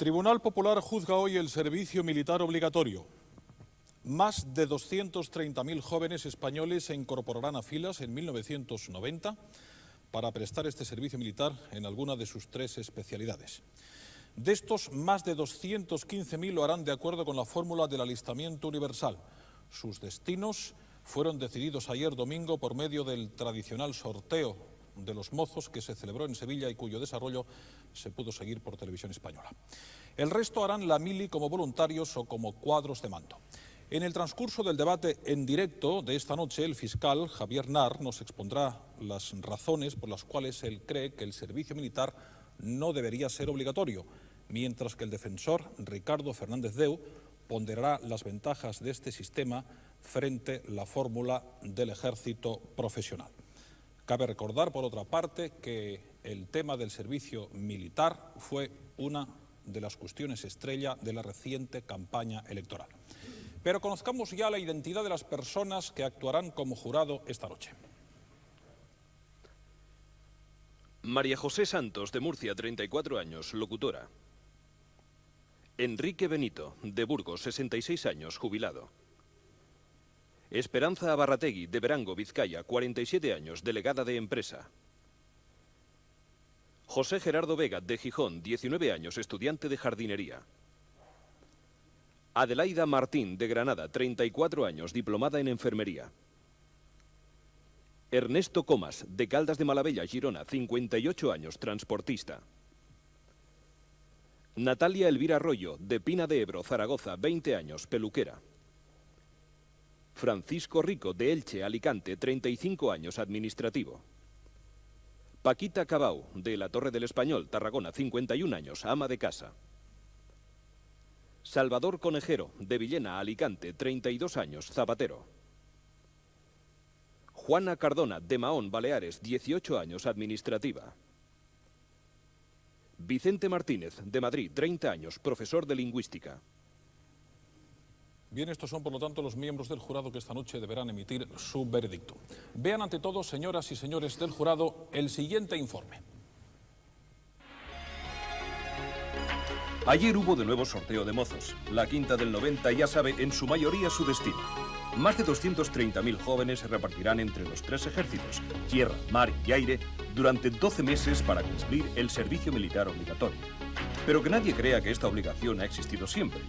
Tribunal Popular juzga hoy el servicio militar obligatorio. Más de 230.000 jóvenes españoles se incorporarán a filas en 1990 para prestar este servicio militar en alguna de sus 3 especialidades. De estos, más de 215.000 lo harán de acuerdo con la fórmula del alistamiento universal. Sus destinos fueron decididos ayer domingo por medio del tradicional sorteo de los mozos que se celebró en Sevilla y cuyo desarrollo se pudo seguir por Televisión Española. El resto harán la mili como voluntarios o como cuadros de mando. En el transcurso del debate en directo de esta noche, el fiscal Javier Nar nos expondrá las razones por las cuales él cree que el servicio militar no debería ser obligatorio, mientras que el defensor Ricardo Fernández Deu ponderará las ventajas de este sistema frente a la fórmula del ejército profesional. Cabe recordar, por otra parte, que el tema del servicio militar fue una de las cuestiones estrella de la reciente campaña electoral. Pero conozcamos ya la identidad de las personas que actuarán como jurado esta noche. María José Santos, de Murcia, 34 años, locutora. Enrique Benito, de Burgos, 66 años, jubilado. Esperanza Abarrategui, de Verango, Vizcaya, 47 años, delegada de empresa. José Gerardo Vega, de Gijón, 19 años, estudiante de jardinería. Adelaida Martín, de Granada, 34 años, diplomada en enfermería. Ernesto Comas, de Caldas de Malavella, Girona, 58 años, transportista. Natalia Elvira Arroyo, de Pina de Ebro, Zaragoza, 20 años, peluquera. Francisco Rico, de Elche, Alicante, 35 años, administrativo. Paquita Cabau, de la Torre del Español, Tarragona, 51 años, ama de casa. Salvador Conejero, de Villena, Alicante, 32 años, zapatero. Juana Cardona, de Mahón, Baleares, 18 años, administrativa. Vicente Martínez, de Madrid, 30 años, profesor de lingüística. Bien, estos son, por lo tanto, los miembros del jurado que esta noche deberán emitir su veredicto. Vean ante todo, señoras y señores del jurado, el siguiente informe. Ayer hubo de nuevo sorteo de mozos. La quinta del 90 ya sabe en su mayoría su destino. Más de 230.000 jóvenes se repartirán entre los 3 ejércitos, tierra, mar y aire, durante 12 meses para cumplir el servicio militar obligatorio. Pero que nadie crea que esta obligación ha existido siempre.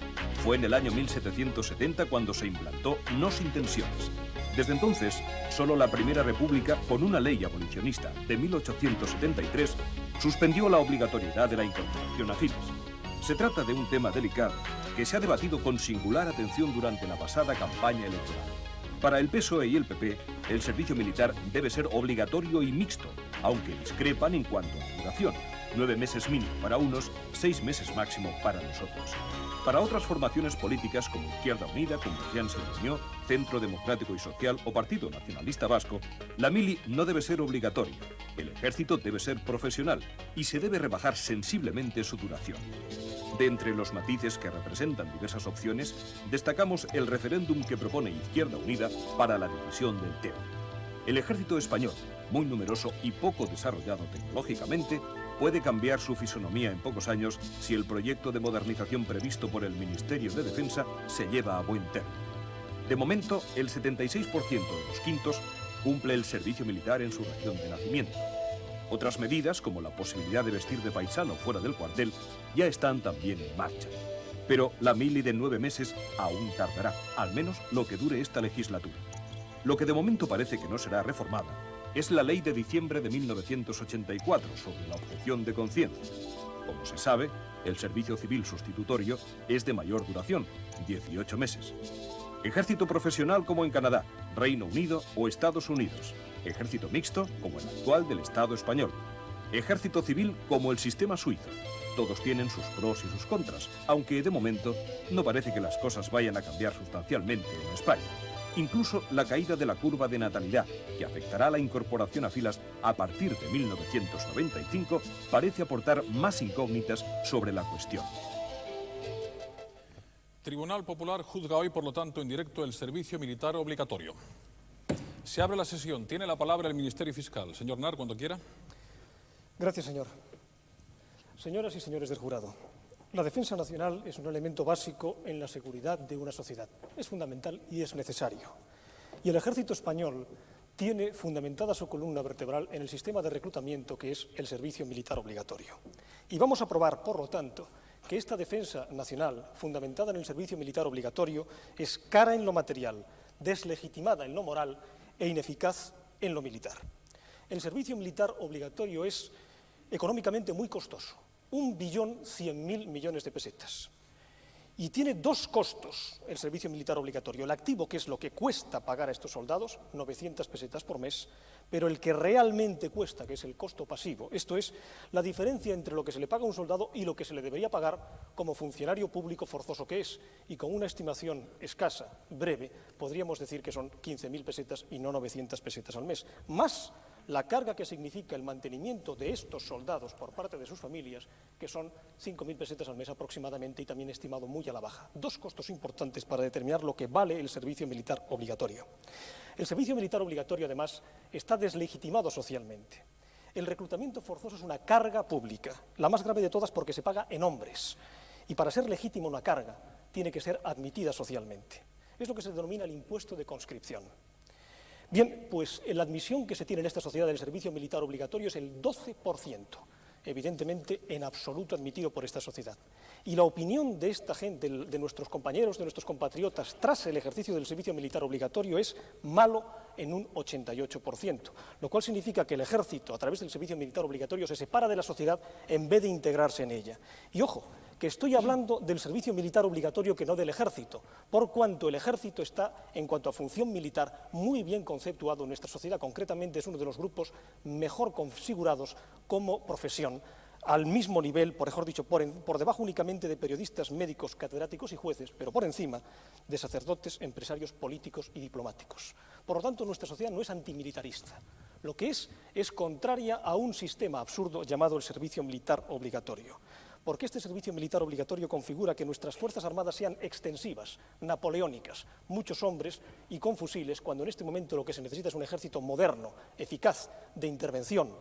Fue en el año 1770 cuando se implantó no sin tensiones. Desde entonces, solo la Primera República, con una ley abolicionista de 1873, suspendió la obligatoriedad de la incorporación a filas. Se trata de un tema delicado que se ha debatido con singular atención durante la pasada campaña electoral. Para el PSOE y el PP, el servicio militar debe ser obligatorio y mixto, aunque discrepan en cuanto a la duración. 9 meses mínimo para unos, 6 meses máximo para nosotros. Para otras formaciones políticas como Izquierda Unida, Convergencia y Unió, Centro Democrático y Social o Partido Nacionalista Vasco, la mili no debe ser obligatoria. El ejército debe ser profesional y se debe rebajar sensiblemente su duración. De entre los matices que representan diversas opciones, destacamos el referéndum que propone Izquierda Unida para la división del tema. El ejército español, muy numeroso y poco desarrollado tecnológicamente, puede cambiar su fisonomía en pocos años si el proyecto de modernización previsto por el Ministerio de Defensa se lleva a buen término. De momento, el 76% de los quintos cumple el servicio militar en su región de nacimiento. Otras medidas, como la posibilidad de vestir de paisano fuera del cuartel, ya están también en marcha. Pero la mili de 9 meses aún tardará, al menos lo que dure esta legislatura. Lo que de momento parece que no será reformada es la ley de diciembre de 1984 sobre la objeción de conciencia. Como se sabe, el servicio civil sustitutorio es de mayor duración, 18 meses. Ejército profesional como en Canadá, Reino Unido o Estados Unidos. Ejército mixto como el actual del Estado español. Ejército civil como el sistema suizo. Todos tienen sus pros y sus contras, aunque de momento no parece que las cosas vayan a cambiar sustancialmente en España. Incluso la caída de la curva de natalidad, que afectará a la incorporación a filas a partir de 1995, parece aportar más incógnitas sobre la cuestión. Tribunal Popular juzga hoy, por lo tanto, en directo el servicio militar obligatorio. Se abre la sesión. Tiene la palabra el Ministerio Fiscal. Señor Nar, cuando quiera. Gracias, señor. Señoras y señores del jurado, La defensa nacional es un elemento básico en la seguridad de una sociedad. Es fundamental y es necesario. Y el ejército español tiene fundamentada su columna vertebral en el sistema de reclutamiento que es el servicio militar obligatorio. Y vamos a probar, por lo tanto, que esta defensa nacional, fundamentada en el servicio militar obligatorio, es cara en lo material, deslegitimada en lo moral e ineficaz en lo militar. El servicio militar obligatorio es económicamente muy costoso, 1.100.000 millones de pesetas. Y tiene dos costos el servicio militar obligatorio. El activo, que es lo que cuesta pagar a estos soldados, 900 pesetas por mes, pero el que realmente cuesta, que es el costo pasivo, esto es la diferencia entre lo que se le paga a un soldado y lo que se le debería pagar como funcionario público forzoso que es. Y con una estimación escasa, breve, podríamos decir que son 15.000 pesetas y no 900 pesetas al mes. Más la carga que significa el mantenimiento de estos soldados por parte de sus familias, que son 5.000 pesetas al mes aproximadamente y también estimado muy a la baja. Dos costos importantes para determinar lo que vale el servicio militar obligatorio. El servicio militar obligatorio, además, está deslegitimado socialmente. El reclutamiento forzoso es una carga pública, la más grave de todas porque se paga en hombres. Y para ser legítima una carga, tiene que ser admitida socialmente. Es lo que se denomina el impuesto de conscripción. Bien, pues la admisión que se tiene en esta sociedad del servicio militar obligatorio es el 12%, evidentemente en absoluto admitido por esta sociedad. Y la opinión de esta gente, de nuestros compañeros, de nuestros compatriotas, tras el ejercicio del servicio militar obligatorio es malo en un 88%, lo cual significa que el ejército, a través del servicio militar obligatorio, se separa de la sociedad en vez de integrarse en ella. Y ojo, que estoy hablando del servicio militar obligatorio que no del ejército, por cuanto el ejército está, en cuanto a función militar, muy bien conceptuado en nuestra sociedad, concretamente es uno de los grupos mejor configurados como profesión, al mismo nivel, por mejor dicho, por debajo únicamente de periodistas, médicos, catedráticos y jueces, pero por encima de sacerdotes, empresarios, políticos y diplomáticos. Por lo tanto, nuestra sociedad no es antimilitarista. Lo que es contraria a un sistema absurdo llamado el servicio militar obligatorio. Porque este servicio militar obligatorio configura que nuestras Fuerzas Armadas sean extensivas, napoleónicas, muchos hombres y con fusiles, cuando en este momento lo que se necesita es un ejército moderno, eficaz, de intervención,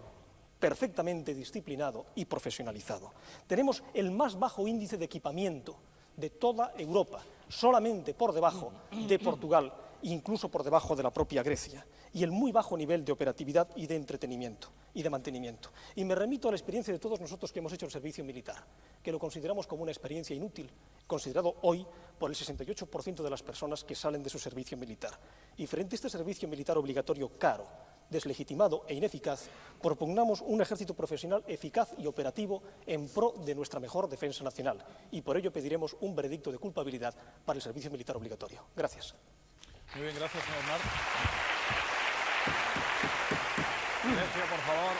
perfectamente disciplinado y profesionalizado. Tenemos el más bajo índice de equipamiento de toda Europa, solamente por debajo de Portugal, incluso por debajo de la propia Grecia, y el muy bajo nivel de operatividad y de entretenimiento y de mantenimiento. Y me remito a la experiencia de todos nosotros que hemos hecho el servicio militar, que lo consideramos como una experiencia inútil, considerado hoy por el 68% de las personas que salen de su servicio militar. Y frente a este servicio militar obligatorio caro, deslegitimado e ineficaz, propugnamos un ejército profesional eficaz y operativo en pro de nuestra mejor defensa nacional. Y por ello pediremos un veredicto de culpabilidad para el servicio militar obligatorio. Gracias. Muy bien, gracias, señor Marc. Silencio, por favor.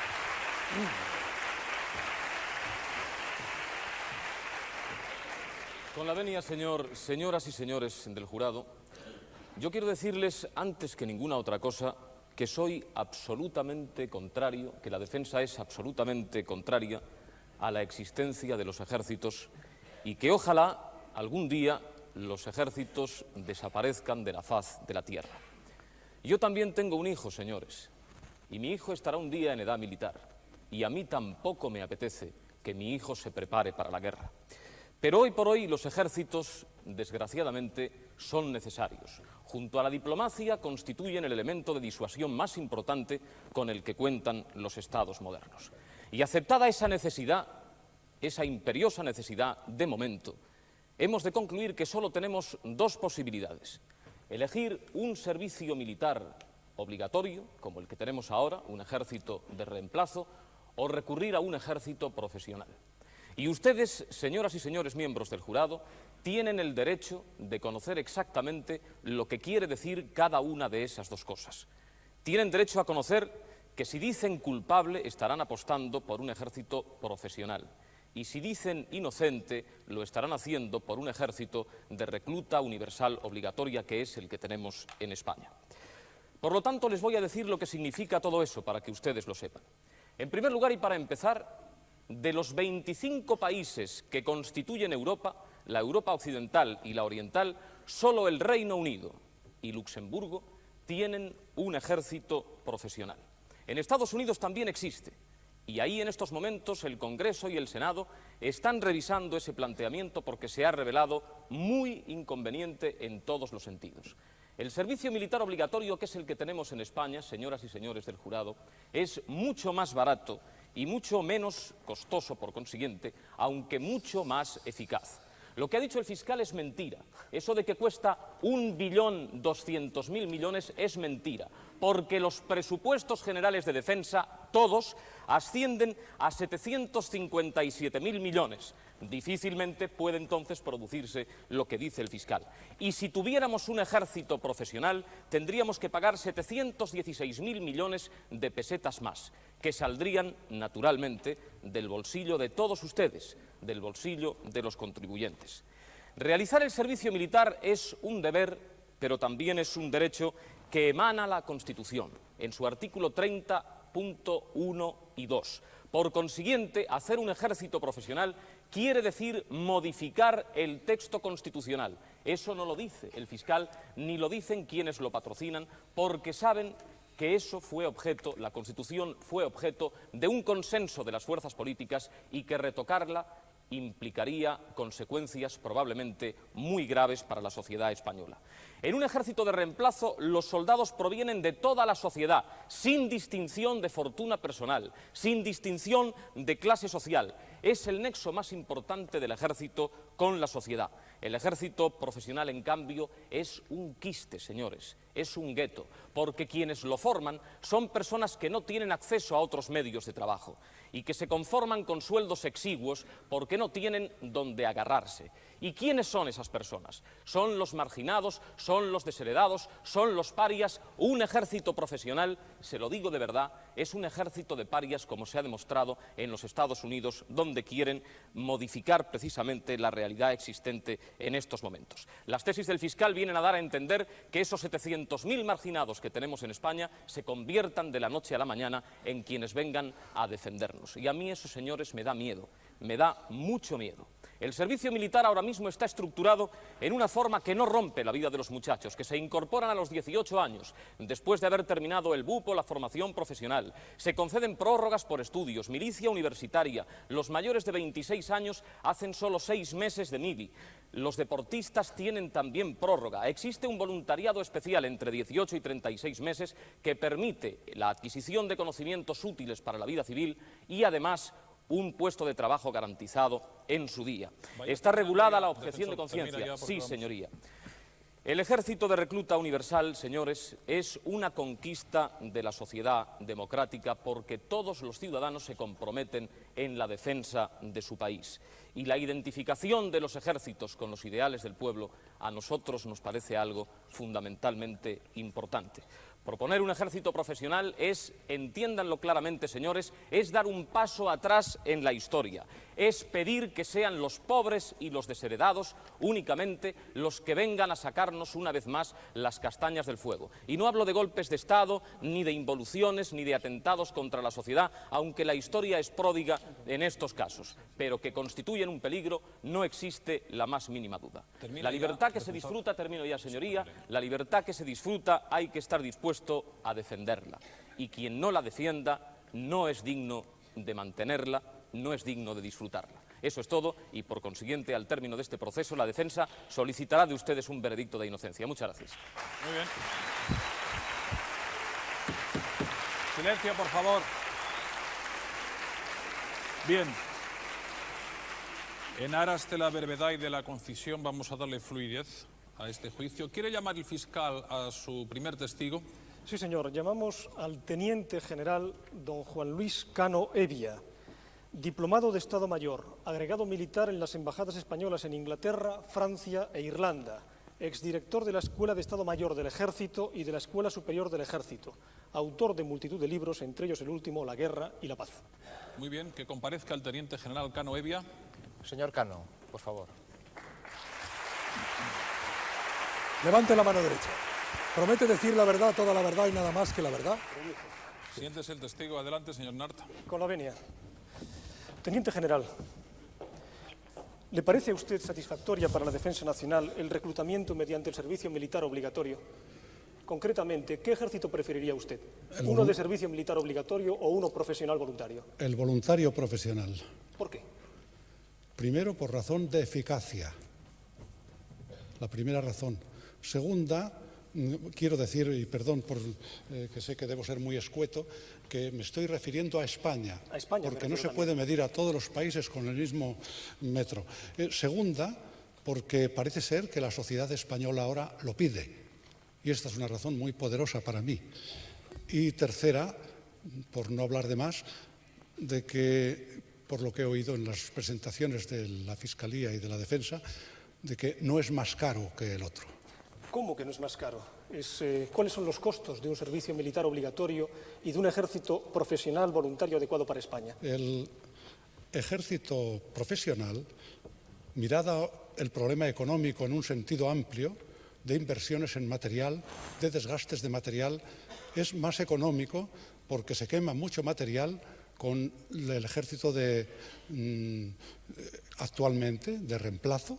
Con la venia, señoras y señores del jurado, yo quiero decirles, antes que ninguna otra cosa, que soy absolutamente contrario, que la defensa es absolutamente contraria a la existencia de los ejércitos y que ojalá algún día los ejércitos desaparezcan de la faz de la tierra. Yo también tengo un hijo, señores, y mi hijo estará un día en edad militar, y a mí tampoco me apetece que mi hijo se prepare para la guerra. Pero hoy por hoy los ejércitos, desgraciadamente, son necesarios. Junto a la diplomacia constituyen el elemento de disuasión más importante con el que cuentan los estados modernos. Y aceptada esa necesidad, esa imperiosa necesidad de momento, hemos de concluir que solo tenemos dos posibilidades: elegir un servicio militar obligatorio, como el que tenemos ahora, un ejército de reemplazo, o recurrir a un ejército profesional. Y ustedes, señoras y señores miembros del jurado, tienen el derecho de conocer exactamente lo que quiere decir cada una de esas dos cosas. Tienen derecho a conocer que si dicen culpable estarán apostando por un ejército profesional, y si dicen inocente lo estarán haciendo por un ejército de recluta universal obligatoria, que es el que tenemos en España. Por lo tanto, les voy a decir lo que significa todo eso para que ustedes lo sepan. En primer lugar, y para empezar, de los 25 países que constituyen Europa, la Europa occidental y la oriental, solo el Reino Unido y Luxemburgo tienen un ejército profesional. En Estados Unidos también existe, Y ahí en estos momentos el Congreso y el Senado están revisando ese planteamiento porque se ha revelado muy inconveniente en todos los sentidos. El servicio militar obligatorio, que es el que tenemos en España, señoras y señores del jurado, es mucho más barato y mucho menos costoso, por consiguiente, aunque mucho más eficaz. Lo que ha dicho el fiscal es mentira. Eso de que cuesta 1.200.000 millones es mentira, porque los presupuestos generales de defensa, todos, ascienden a 757.000 millones. Difícilmente puede entonces producirse lo que dice el fiscal. Y si tuviéramos un ejército profesional, tendríamos que pagar 716.000 millones de pesetas más, que saldrían, naturalmente, del bolsillo de todos ustedes, del bolsillo de los contribuyentes. Realizar el servicio militar es un deber, pero también es un derecho que emana la Constitución, en su artículo 30.1 y 2. Por consiguiente, hacer un ejército profesional quiere decir modificar el texto constitucional. Eso no lo dice el fiscal, ni lo dicen quienes lo patrocinan, porque saben que eso fue objeto, la Constitución fue objeto de un consenso de las fuerzas políticas y que retocarla implicaría consecuencias probablemente muy graves para la sociedad española. En un ejército de reemplazo, los soldados provienen de toda la sociedad, sin distinción de fortuna personal, sin distinción de clase social. Es el nexo más importante del ejército con la sociedad. El ejército profesional, en cambio, es un quiste, señores, es un gueto, porque quienes lo forman son personas que no tienen acceso a otros medios de trabajo y que se conforman con sueldos exiguos porque no tienen donde agarrarse. ¿Y quiénes son esas personas? Son los marginados, son los desheredados, son los parias. Un ejército profesional, se lo digo de verdad, es un ejército de parias, como se ha demostrado en los Estados Unidos, donde quieren modificar precisamente la realidad existente en estos momentos. Las tesis del fiscal vienen a dar a entender que esos 700.000 marginados que tenemos en España se conviertan de la noche a la mañana en quienes vengan a defendernos. Y a mí eso, señores, me da miedo, me da mucho miedo. El servicio militar ahora mismo está estructurado en una forma que no rompe la vida de los muchachos, que se incorporan a los 18 años, después de haber terminado el BUP o la formación profesional. Se conceden prórrogas por estudios, milicia universitaria. Los mayores de 26 años hacen solo 6 meses de mili. Los deportistas tienen también prórroga. Existe un voluntariado especial entre 18 y 36 meses que permite la adquisición de conocimientos útiles para la vida civil y, además, un puesto de trabajo garantizado en su día. Está regulada la objeción de conciencia. Sí, señoría. El ejército de recluta universal, señores, es una conquista de la sociedad democrática porque todos los ciudadanos se comprometen en la defensa de su país. Y la identificación de los ejércitos con los ideales del pueblo a nosotros nos parece algo fundamentalmente importante. Proponer un ejército profesional es, entiéndanlo claramente, señores, es dar un paso atrás en la historia. Es pedir que sean los pobres y los desheredados únicamente los que vengan a sacarnos una vez más las castañas del fuego. Y no hablo de golpes de Estado, ni de involuciones, ni de atentados contra la sociedad, aunque la historia es pródiga en estos casos. Pero que constituyen un peligro no existe la más mínima duda. La libertad que se disfruta, termino ya, señoría, la libertad que se disfruta hay que estar dispuesto a defenderla. Y quien no la defienda no es digno de mantenerla, no es digno de disfrutarla. Eso es todo y, por consiguiente, al término de este proceso, la defensa solicitará de ustedes un veredicto de inocencia. Muchas gracias. Muy bien. Silencio, por favor. Bien. En aras de la brevedad y de la concisión vamos a darle fluidez a este juicio. ¿Quiere llamar el fiscal a su primer testigo? Sí, señor. Llamamos al teniente general don Juan Luis Cano Evia, diplomado de Estado Mayor, agregado militar en las embajadas españolas en Inglaterra, Francia e Irlanda, exdirector de la Escuela de Estado Mayor del Ejército y de la Escuela Superior del Ejército, autor de multitud de libros, entre ellos el último, La Guerra y la Paz. Muy bien, que comparezca el teniente general Cano Evia. Señor Cano, por favor. Levante la mano derecha. ¿Promete decir la verdad, toda la verdad y nada más que la verdad? Siéntese el testigo. Adelante, señor Nart. Con la venia. Teniente general, ¿le parece a usted satisfactoria para la defensa nacional el reclutamiento mediante el servicio militar obligatorio? Concretamente, ¿qué ejército preferiría usted? ¿Uno de servicio militar obligatorio o uno profesional voluntario? El voluntario profesional. ¿Por qué? Primero, por razón de eficacia. La primera razón. Segunda, quiero decir, y perdón por que sé que debo ser muy escueto, que me estoy refiriendo a España, porque no se puede medir a todos los países con el mismo metro. Segunda, porque parece ser que la sociedad española ahora lo pide, y esta es una razón muy poderosa para mí. Y tercera, por no hablar de más, de que, por lo que he oído en las presentaciones de la Fiscalía y de la Defensa, de que no es más caro que el otro. ¿Cómo que no es más caro? ¿Cuáles son los costos de un servicio militar obligatorio y de un ejército profesional voluntario adecuado para España? El ejército profesional, mirado el problema económico en un sentido amplio, de inversiones en material, de desgastes de material, es más económico porque se quema mucho material con el ejército actualmente de reemplazo,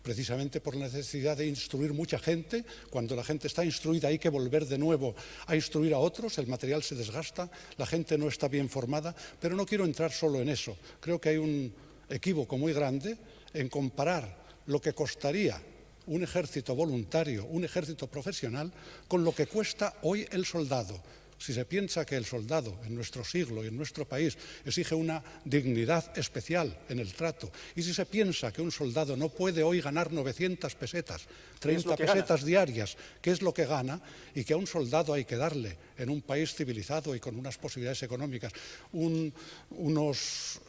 precisamente por la necesidad de instruir mucha gente. Cuando la gente está instruida hay que volver de nuevo a instruir a otros, el material se desgasta, la gente no está bien formada, pero no quiero entrar solo en eso. Creo que hay un equívoco muy grande en comparar lo que costaría un ejército voluntario, un ejército profesional, con lo que cuesta hoy el soldado. Si se piensa que el soldado en nuestro siglo y en nuestro país exige una dignidad especial en el trato, y si se piensa que un soldado no puede hoy ganar 900 pesetas, 30 pesetas diarias, que es lo que gana, y que a un soldado hay que darle, en un país civilizado y con unas posibilidades económicas, unos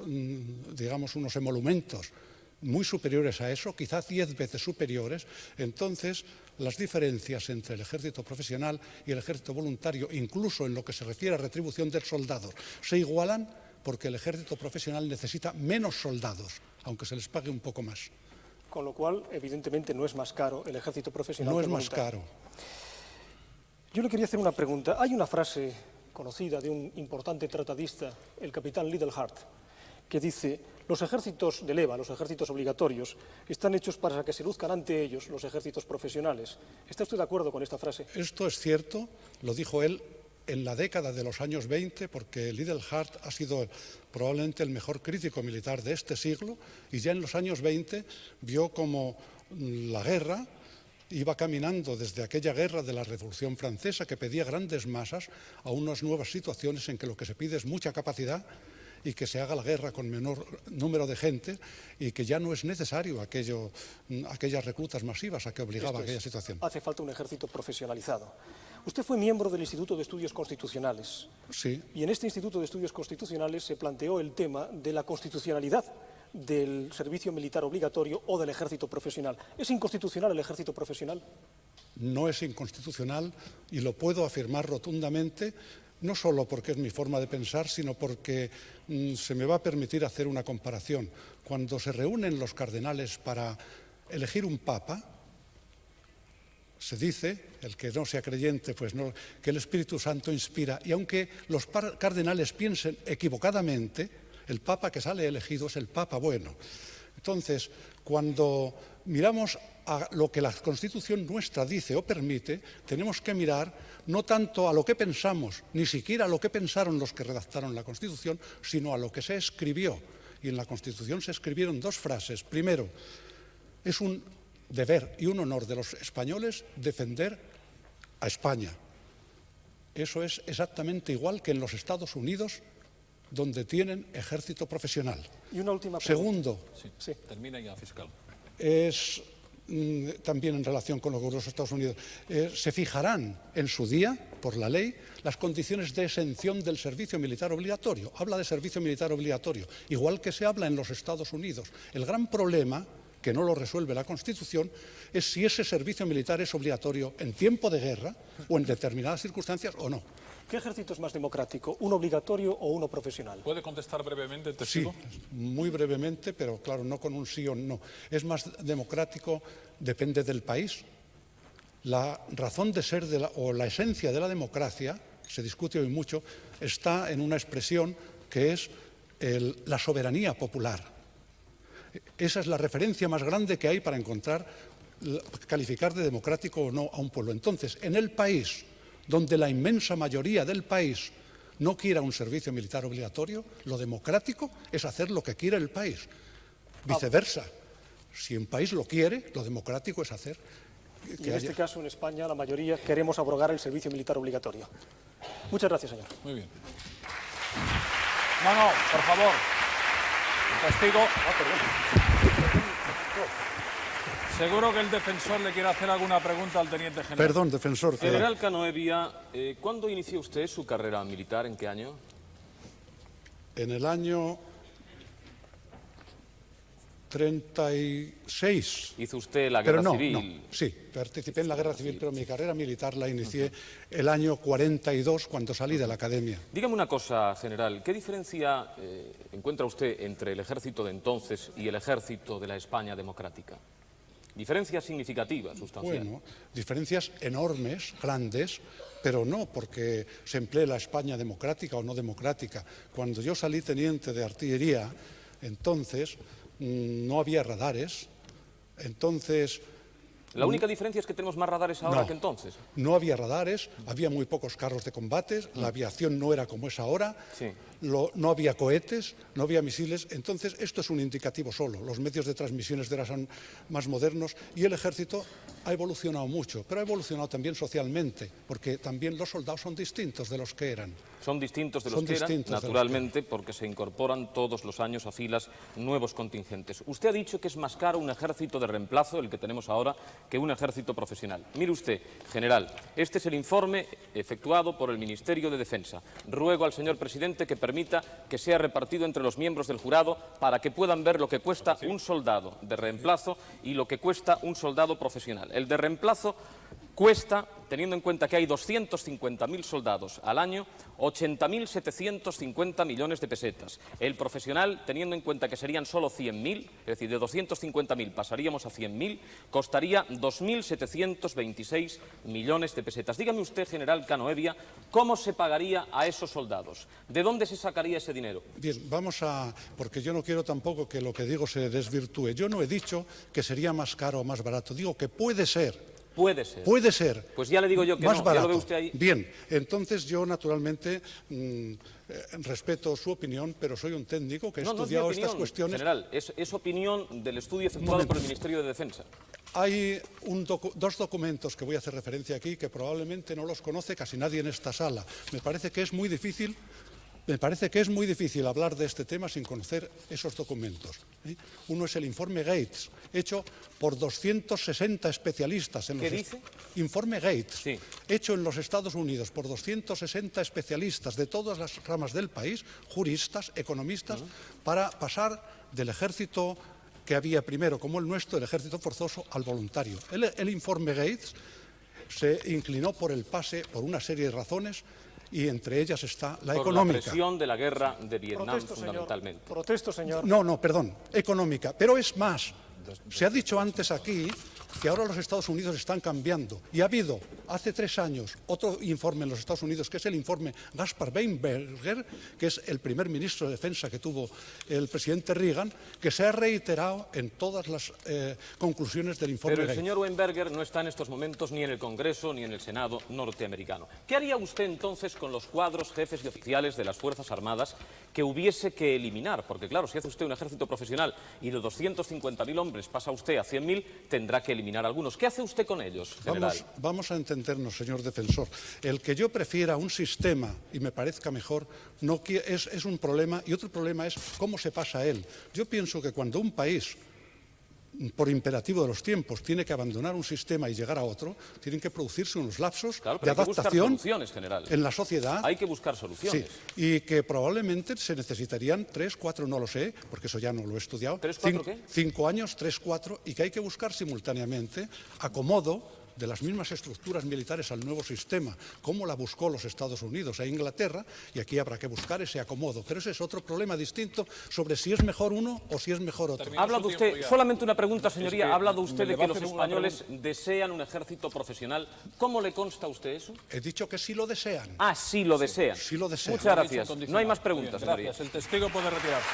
emolumentos muy superiores a eso, quizá 10 veces superiores, entonces las diferencias entre el ejército profesional y el ejército voluntario, incluso en lo que se refiere a retribución del soldado, se igualan porque el ejército profesional necesita menos soldados, aunque se les pague un poco más. Con lo cual, evidentemente, no es más caro el ejército profesional. No es más caro. Yo le quería hacer una pregunta. Hay una frase conocida de un importante tratadista, el capitán Liddell-Hart, que dice: los ejércitos de leva, los ejércitos obligatorios, están hechos para que se luzcan ante ellos los ejércitos profesionales. ¿Está usted de acuerdo con esta frase? Esto es cierto, lo dijo él en la década de los años 20, porque Liddell-Hart ha sido probablemente el mejor crítico militar de este siglo, y ya en los años 20 vio como la guerra iba caminando desde aquella guerra de la Revolución Francesa, que pedía grandes masas, a unas nuevas situaciones en que lo que se pide es mucha capacidad, y que se haga la guerra con menor número de gente, y que ya no es necesario aquellas reclutas masivas a que obligaba aquella situación. Hace falta un ejército profesionalizado. Usted fue miembro del Instituto de Estudios Constitucionales. Sí. Y en este Instituto de Estudios Constitucionales se planteó el tema de la constitucionalidad del servicio militar obligatorio o del ejército profesional. ¿Es inconstitucional el ejército profesional? No es inconstitucional, y lo puedo afirmar rotundamente, no solo porque es mi forma de pensar, sino porque se me va a permitir hacer una comparación. Cuando se reúnen los cardenales para elegir un papa, se dice, el que no sea creyente, pues no, que el Espíritu Santo inspira, y aunque los cardenales piensen equivocadamente, el papa que sale elegido es el papa bueno. Entonces, cuando miramos a lo que la Constitución nuestra dice o permite, tenemos que mirar no tanto a lo que pensamos, ni siquiera a lo que pensaron los que redactaron la Constitución, sino a lo que se escribió. Y en la Constitución se escribieron dos frases. Primero, es un deber y un honor de los españoles defender a España. Eso es exactamente igual que en los Estados Unidos, donde tienen ejército profesional. Y una última pregunta. Segundo, sí. Termina ya, fiscal. Es también en relación con los Estados Unidos, se fijarán en su día, por la ley, las condiciones de exención del servicio militar obligatorio. Habla de servicio militar obligatorio, igual que se habla en los Estados Unidos. El gran problema, que no lo resuelve la Constitución, es si ese servicio militar es obligatorio en tiempo de guerra o en determinadas circunstancias o no. ¿Qué ejército es más democrático, uno obligatorio o uno profesional? ¿Puede contestar brevemente, Sí, testigo? muy brevemente, pero claro, no con un sí o un no. Es más democrático, depende del país. La razón de ser o la esencia de la democracia, se discute hoy mucho, está en una expresión que es la soberanía popular. Esa es la referencia más grande que hay para encontrar calificar de democrático o no a un pueblo. Entonces, en el país donde la inmensa mayoría del país no quiera un servicio militar obligatorio, lo democrático es hacer lo que quiere el país. Viceversa, si un país lo quiere, lo democrático es hacer y en este caso, en España, la mayoría queremos abrogar el servicio militar obligatorio. Muchas gracias, señor. Muy bien. No, por favor. El testigo. Seguro que el defensor le quiere hacer alguna pregunta al teniente general. Perdón, defensor. General Cano Hevia, ¿cuándo inició usted su carrera militar? ¿En qué año? En el año 36. ¿Hizo usted la guerra civil? No, sí, participé en la guerra civil, pero mi carrera militar la inicié el año 42, cuando salí de la academia. Dígame una cosa, general, ¿qué diferencia encuentra usted entre el ejército de entonces y el ejército de la España democrática? Diferencias significativas, sustanciales. Bueno, diferencias enormes, grandes, pero no porque se emplee la España democrática o no democrática. Cuando yo salí teniente de artillería, entonces no había radares, entonces... ¿La única diferencia es que tenemos más radares ahora que entonces? No había radares, había muy pocos carros de combate, la aviación no era como es ahora, no había cohetes, no había misiles. Entonces, esto es un indicativo solo. Los medios de transmisiones de ahora son más modernos y el ejército ha evolucionado mucho, pero ha evolucionado también socialmente, porque también los soldados son distintos de los que eran. Son distintos de los que eran, naturalmente, porque se incorporan todos los años a filas nuevos contingentes. Usted ha dicho que es más caro un ejército de reemplazo, el que tenemos ahora, que un ejército profesional. Mire usted, general, este es el informe efectuado por el Ministerio de Defensa. Ruego al señor presidente que permita que sea repartido entre los miembros del jurado para que puedan ver lo que cuesta un soldado de reemplazo y lo que cuesta un soldado profesional. El de reemplazo cuesta, teniendo en cuenta que hay 250.000 soldados al año, 80.750 millones de pesetas. El profesional, teniendo en cuenta que serían solo 100.000, es decir, de 250.000 pasaríamos a 100.000, costaría 2.726 millones de pesetas. Dígame usted, general Cano Hevia, ¿cómo se pagaría a esos soldados? ¿De dónde se sacaría ese dinero? Bien, porque yo no quiero tampoco que lo que digo se desvirtúe. Yo no he dicho que sería más caro o más barato, digo que puede ser. Puede ser. Puede ser. Pues ya le digo yo que más no, barato. ¿ya lo ve usted ahí? Bien, entonces yo naturalmente respeto su opinión, pero soy un técnico que he estudiado estas cuestiones. General, es opinión del estudio efectuado por el Ministerio de Defensa. Hay dos documentos que voy a hacer referencia aquí que probablemente no los conoce casi nadie en esta sala. Me parece que es muy difícil hablar de este tema sin conocer esos documentos. Uno es el informe Gates, hecho por 260 especialistas. ¿Qué dice? Informe Gates, sí. Hecho en los Estados Unidos por 260 especialistas de todas las ramas del país, juristas, economistas, para pasar del ejército que había primero, como el nuestro, el ejército forzoso, al voluntario. El informe Gates se inclinó por el pase por una serie de razones, y entre ellas está la económica. Por la presión de la guerra de Vietnam, fundamentalmente. Protesto, señor. No, perdón, económica. Pero es más, se ha dicho antes aquí que ahora los Estados Unidos están cambiando. Y ha habido, hace 3 años, otro informe en los Estados Unidos, que es el informe Gaspar Weinberger, que es el primer ministro de Defensa que tuvo el presidente Reagan, que se ha reiterado en todas las conclusiones del informe Pero el Gates. señor Weinberger no está en estos momentos ni en el Congreso ni en el Senado norteamericano. ¿Qué haría usted entonces con los cuadros, jefes y oficiales de las Fuerzas Armadas que hubiese que eliminar? Porque claro, si hace usted un ejército profesional y de 250.000 hombres pasa usted a 100.000, tendrá que eliminar algunos. ¿Qué hace usted con ellos, general? Vamos a entendernos, señor defensor. El que yo prefiera un sistema y me parezca mejor es un problema, y otro problema es cómo se pasa a él. Yo pienso que cuando un país, por imperativo de los tiempos, tiene que abandonar un sistema y llegar a otro, tienen que producirse unos lapsos de adaptación en la sociedad. Hay que buscar soluciones. Sí, y que probablemente se necesitarían 3, 4, no lo sé, porque eso ya no lo he estudiado. ¿3, 4 qué? 5 años, 3, 4, y que hay que buscar simultáneamente acomodo de las mismas estructuras militares al nuevo sistema, como la buscó los Estados Unidos e Inglaterra, y aquí habrá que buscar ese acomodo. Pero ese es otro problema distinto sobre si es mejor uno o si es mejor otro. Ha hablado usted, solamente una pregunta, señoría, ha hablado usted de que los españoles desean un ejército profesional. ¿Cómo le consta a usted eso? He dicho que sí lo desean. Ah, sí lo desean. Sí lo desean. Muchas gracias. No hay más preguntas, señoría. Gracias. El testigo puede retirarse.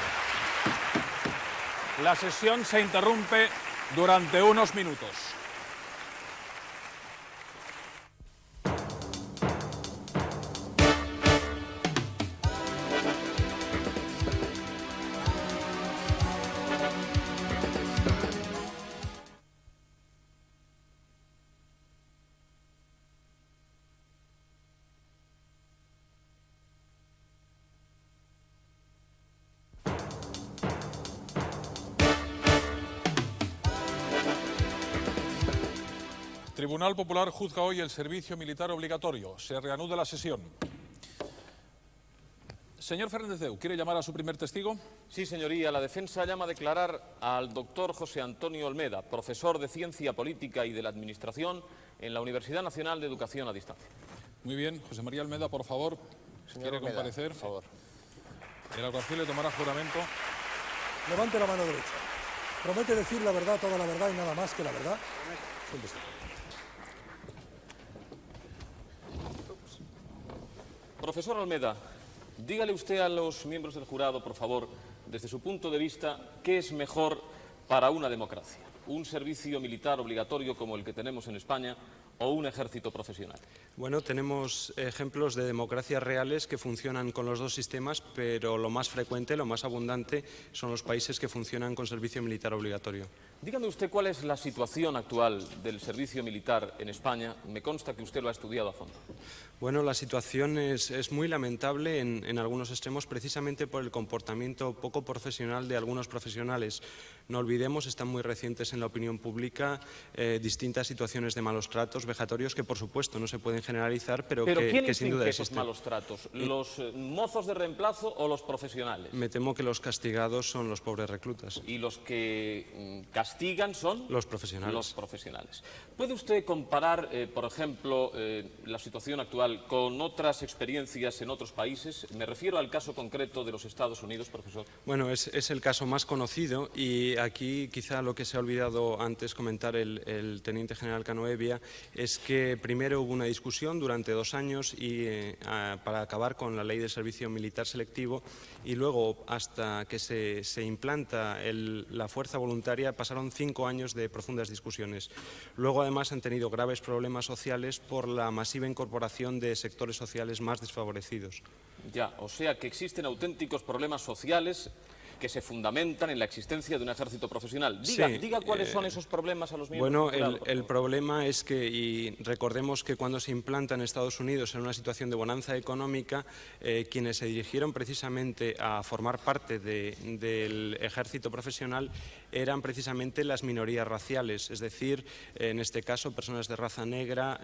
La sesión se interrumpe durante unos minutos. Tribunal Popular juzga hoy el servicio militar obligatorio. Se reanuda la sesión. Señor Fernández Deu, ¿quiere llamar a su primer testigo? Sí, señoría. La defensa llama a declarar al doctor José Antonio Olmeda, profesor de Ciencia Política y de la Administración en la Universidad Nacional de Educación a Distancia. Muy bien. José María Olmeda, por favor. Señor ¿Quiere Olmeda, comparecer? por favor. El alguacil le tomará juramento. Levante la mano derecha. ¿Promete decir la verdad, toda la verdad y nada más que la verdad? Siéntese. Profesor Olmeda, dígale usted a los miembros del jurado, por favor, desde su punto de vista, ¿qué es mejor para una democracia? ¿Un servicio militar obligatorio como el que tenemos en España o un ejército profesional? Bueno, tenemos ejemplos de democracias reales que funcionan con los dos sistemas, pero lo más frecuente, lo más abundante, son los países que funcionan con servicio militar obligatorio. Dígame usted cuál es la situación actual del servicio militar en España. Me consta que usted lo ha estudiado a fondo. Bueno, la situación es muy lamentable en algunos extremos, precisamente por el comportamiento poco profesional de algunos profesionales. No olvidemos, están muy recientes en la opinión pública distintas situaciones de malos tratos, vejatorios, que por supuesto no se pueden generalizar, pero que sin duda esos existen. malos tratos? ¿Los mozos de reemplazo o los profesionales? Me temo que los castigados son los pobres reclutas. ¿Y los que castigan son? Los profesionales. Los profesionales. ¿Puede usted comparar, por ejemplo, la situación actual con otras experiencias en otros países? Me refiero al caso concreto de los Estados Unidos, profesor. Bueno, es el caso más conocido y aquí quizá lo que se ha olvidado antes comentar el teniente general Cano Hevia es que primero hubo una discusión durante 2 años para acabar con la ley de servicio militar selectivo y luego hasta que se implanta la fuerza voluntaria pasaron 5 años de profundas discusiones. Luego además han tenido graves problemas sociales por la masiva incorporación de sectores sociales más desfavorecidos. Ya, o sea que existen auténticos problemas sociales que se fundamentan en la existencia de un ejército profesional. Diga cuáles son esos problemas a los miembros Bueno, del jurado, el problema es que, y recordemos que cuando se implanta en Estados Unidos en una situación de bonanza económica, quienes se dirigieron precisamente a formar parte del ejército profesional eran precisamente las minorías raciales, es decir, en este caso personas de raza negra,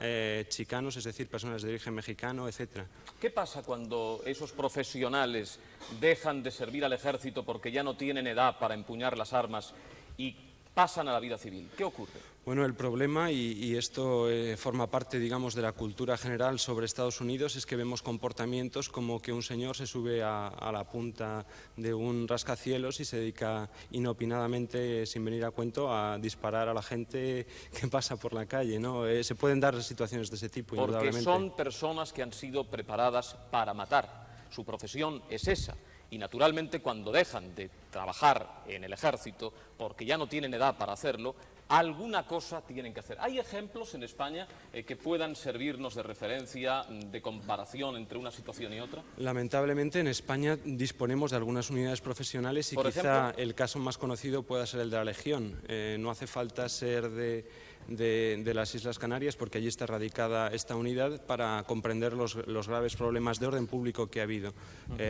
chicanos, es decir, personas de origen mexicano, etc. ¿Qué pasa cuando esos profesionales dejan de servir al ejército porque ya no tienen edad para empuñar las armas y pasan a la vida civil? ¿Qué ocurre? Bueno, el problema, y esto forma parte, digamos, de la cultura general sobre Estados Unidos, es que vemos comportamientos como que un señor se sube a la punta de un rascacielos y se dedica inopinadamente, sin venir a cuento, a disparar a la gente que pasa por la calle, ¿no? Se pueden dar situaciones de ese tipo, Porque indudablemente. son personas que han sido preparadas para matar. Su profesión es esa. Y naturalmente cuando dejan de trabajar en el ejército, porque ya no tienen edad para hacerlo, alguna cosa tienen que hacer. ¿Hay ejemplos en España que puedan servirnos de referencia, de comparación entre una situación y otra? Lamentablemente en España disponemos de algunas unidades profesionales y ¿Por quizá ejemplo? el caso más conocido pueda ser el de la Legión. No hace falta ser de las Islas Canarias, porque allí está radicada esta unidad, para comprender los graves problemas de orden público que ha habido.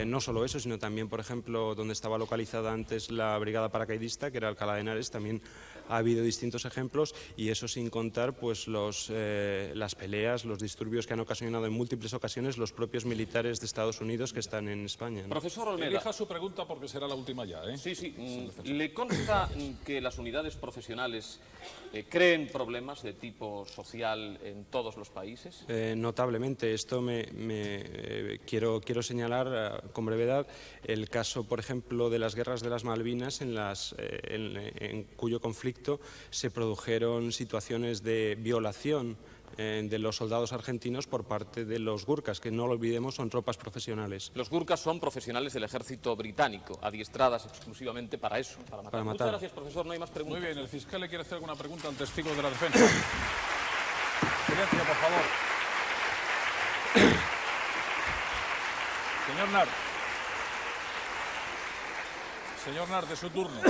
No solo eso, sino también, por ejemplo, donde estaba localizada antes la Brigada Paracaidista, que era Alcalá de Henares, también ha habido distintos ejemplos, y eso sin contar pues las peleas, los disturbios que han ocasionado en múltiples ocasiones los propios militares de Estados Unidos que están en España, ¿no? Profesor Olmeda. Elija su pregunta porque será la última ya, ¿eh? Sí. ¿Le consta que las unidades profesionales creen problemas de tipo social en todos los países? Notablemente. Esto quiero señalar con brevedad el caso, por ejemplo, de las guerras de las Malvinas, en cuyo conflicto se produjeron situaciones de violación de los soldados argentinos por parte de los gurkas, que no lo olvidemos son tropas profesionales. Los gurkas son profesionales del ejército británico, adiestradas exclusivamente para eso, para matar. Para matar. Muchas gracias, profesor. No hay más preguntas. Muy bien, el fiscal le quiere hacer alguna pregunta al testigo de la defensa. Silencio, por favor. Señor Nart. Señor Nart, de su turno.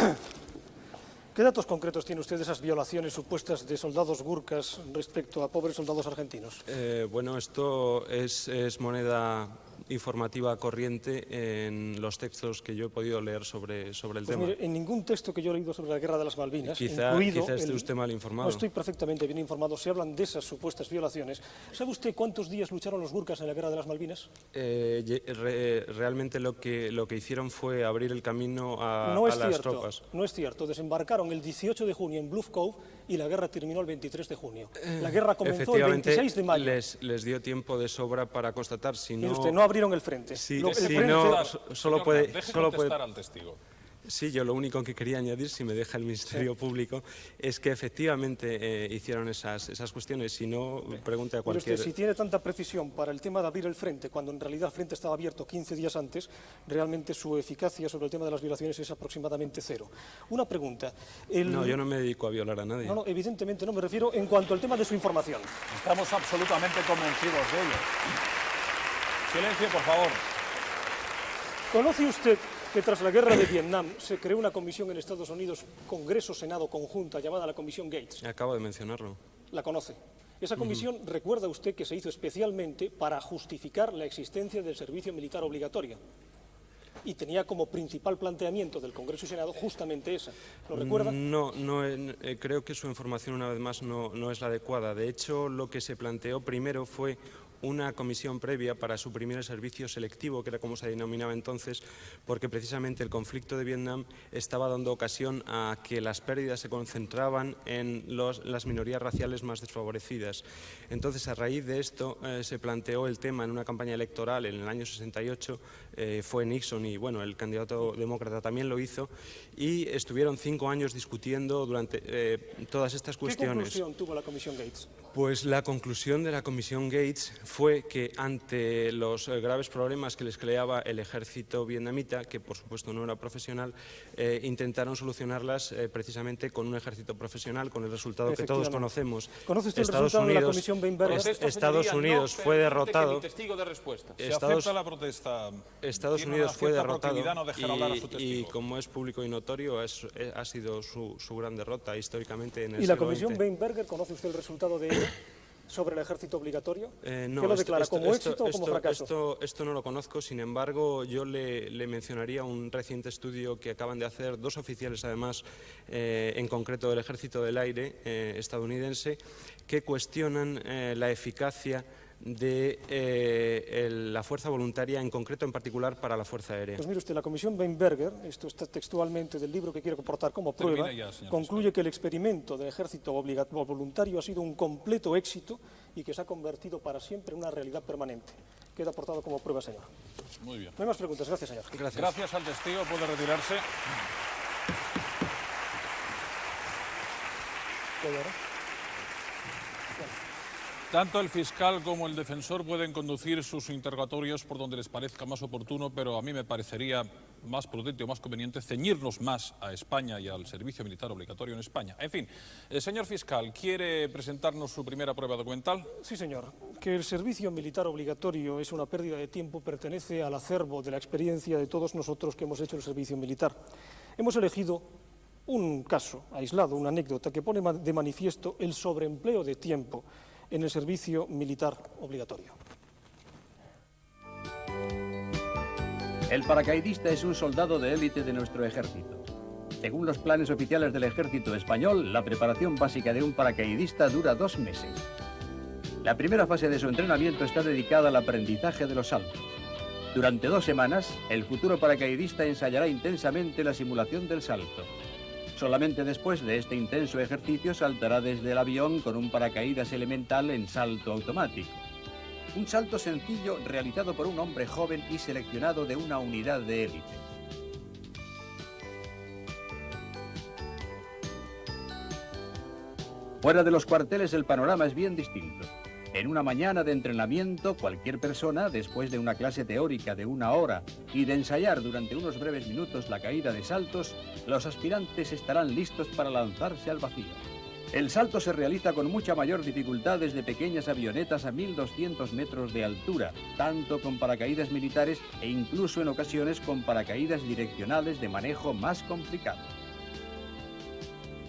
¿Qué datos concretos tiene usted de esas violaciones supuestas de soldados gurkas respecto a pobres soldados argentinos? Bueno, esto es moneda informativa corriente en los textos que yo he podido leer sobre el tema. Mire, en ningún texto que yo he leído sobre la Guerra de las Malvinas, Quizá esté usted mal informado. No, estoy perfectamente bien informado. Se hablan de esas supuestas violaciones. ¿Sabe usted cuántos días lucharon los gurkas en la Guerra de las Malvinas? Realmente lo que hicieron fue abrir el camino a las tropas. No es cierto. Desembarcaron el 18 de junio en Bluff Cove y la guerra terminó el 23 de junio. La guerra comenzó el 26 de mayo. Les dio tiempo de sobra para constatar. Si no, usted, no abrieron el frente. Solo puede contestar al testigo. Sí, yo lo único que quería añadir, si me deja el Ministerio Público, es que efectivamente hicieron esas cuestiones. Si no, pregunte a cualquier... Si tiene tanta precisión para el tema de abrir el frente, cuando en realidad el frente estaba abierto 15 días antes, realmente su eficacia sobre el tema de las violaciones es aproximadamente cero. Una pregunta. No, yo no me dedico a violar a nadie. No, evidentemente no, me refiero en cuanto al tema de su información. Estamos absolutamente convencidos de ello. Silencio, por favor. ¿Conoce usted que tras la guerra de Vietnam se creó una comisión en Estados Unidos, Congreso-Senado conjunta, llamada la Comisión Gates? Acabo de mencionarlo. ¿La conoce? Esa comisión, recuerda usted que se hizo especialmente para justificar la existencia del servicio militar obligatorio. Y tenía como principal planteamiento del Congreso y Senado justamente esa. ¿Lo recuerda? No, creo que su información, una vez más, no es la adecuada. De hecho, lo que se planteó primero fue una comisión previa para suprimir el servicio selectivo, que era como se denominaba entonces, porque precisamente el conflicto de Vietnam estaba dando ocasión a que las pérdidas se concentraban en las minorías raciales más desfavorecidas. Entonces, a raíz de esto, se planteó el tema en una campaña electoral en el año 68, fue Nixon y bueno, el candidato demócrata también lo hizo, y estuvieron 5 años discutiendo durante todas estas cuestiones. ¿Qué conclusión tuvo la Comisión Gates? Pues la conclusión de la Comisión Gates fue que ante los graves problemas que les creaba el ejército vietnamita, que por supuesto no era profesional, intentaron solucionarlas precisamente con un ejército profesional, con el resultado que todos conocemos. ¿Conoce usted el resultado de la Comisión Weinberger? Estados Unidos fue derrotado. Estados Unidos fue derrotado y como es público y notorio, ha sido su gran derrota históricamente en el siglo XX. ¿Y la Comisión Weinberger, conoce usted el resultado de ella? ¿Sobre el ejército obligatorio? No, ¿Qué lo declara, como éxito o como fracaso? Esto no lo conozco, sin embargo, yo le mencionaría un reciente estudio que acaban de hacer 2 oficiales, además, en concreto del Ejército del Aire estadounidense, que cuestionan la eficacia de la fuerza voluntaria, en concreto, en particular, para la Fuerza Aérea. Pues mire usted, la Comisión Weinberger, esto está textualmente del libro que quiero aportar como prueba, concluye que el experimento del ejército voluntario ha sido un completo éxito y que se ha convertido para siempre en una realidad permanente. Queda aportado como prueba, señor. Muy bien. No hay más preguntas. Gracias, señor. Gracias al testigo. Puede retirarse. Tanto el fiscal como el defensor pueden conducir sus interrogatorios por donde les parezca más oportuno, pero a mí me parecería más prudente o más conveniente ceñirnos más a España y al servicio militar obligatorio en España. En fin, señor fiscal, ¿quiere presentarnos su primera prueba documental? Sí, señor. Que el servicio militar obligatorio es una pérdida de tiempo pertenece al acervo de la experiencia de todos nosotros que hemos hecho el servicio militar. Hemos elegido un caso aislado, una anécdota que pone de manifiesto el sobreempleo de tiempo en el servicio militar obligatorio. El paracaidista es un soldado de élite de nuestro ejército. Según los planes oficiales del ejército español, la preparación básica de un paracaidista dura 2 meses. La primera fase de su entrenamiento está dedicada al aprendizaje de los saltos. Durante 2 semanas, el futuro paracaidista ensayará intensamente la simulación del salto. Solamente después de este intenso ejercicio saltará desde el avión con un paracaídas elemental en salto automático. Un salto sencillo realizado por un hombre joven y seleccionado de una unidad de élite. Fuera de los cuarteles el panorama es bien distinto. En una mañana de entrenamiento, cualquier persona, después de una clase teórica de 1 hora y de ensayar durante unos breves minutos la caída de saltos, los aspirantes estarán listos para lanzarse al vacío. El salto se realiza con mucha mayor dificultad desde pequeñas avionetas a 1.200 metros de altura, tanto con paracaídas militares e incluso en ocasiones con paracaídas direccionales de manejo más complicado.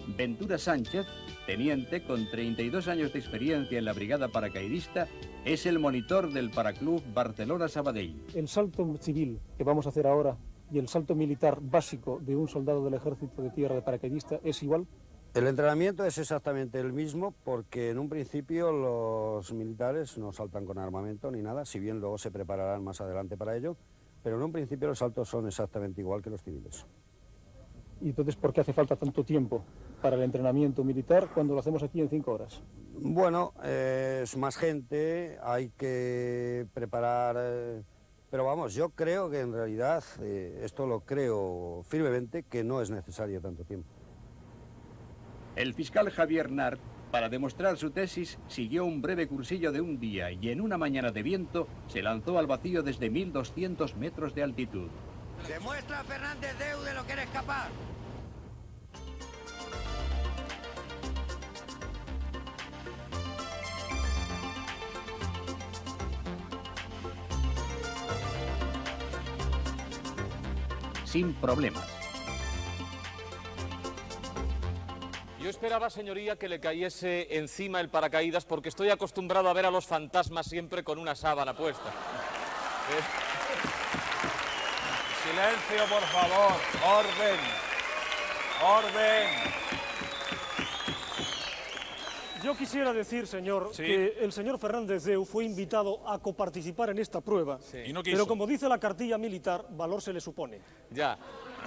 Ventura Sánchez, Teniente con 32 años de experiencia en la brigada paracaidista, es el monitor del Paraclub Barcelona-Sabadell. El salto civil que vamos a hacer ahora y el salto militar básico de un soldado del Ejército de Tierra de paracaidista es igual. El entrenamiento es exactamente el mismo porque en un principio los militares no saltan con armamento ni nada, si bien luego se prepararán más adelante para ello, pero en un principio los saltos son exactamente igual que los civiles. ¿Y entonces por qué hace falta tanto tiempo para el entrenamiento militar cuando lo hacemos aquí en 5 horas? Bueno, es más gente, hay que preparar, pero vamos, yo creo que en realidad, esto lo creo firmemente, que no es necesario tanto tiempo. El fiscal Javier Nart, para demostrar su tesis, siguió un breve cursillo de un día y en una mañana de viento se lanzó al vacío desde 1200 metros de altitud. Demuestra a Fernández Deu de lo que eres capaz. Sin problemas. Yo esperaba, señoría, que le cayese encima el paracaídas porque estoy acostumbrado a ver a los fantasmas siempre con una sábana puesta. Silencio, por favor. Orden. Orden. Yo quisiera decir, señor, que el señor Fernández Deu fue invitado a coparticipar en esta prueba, Y no quiso. pero como dice la cartilla militar, valor se le supone. Ya.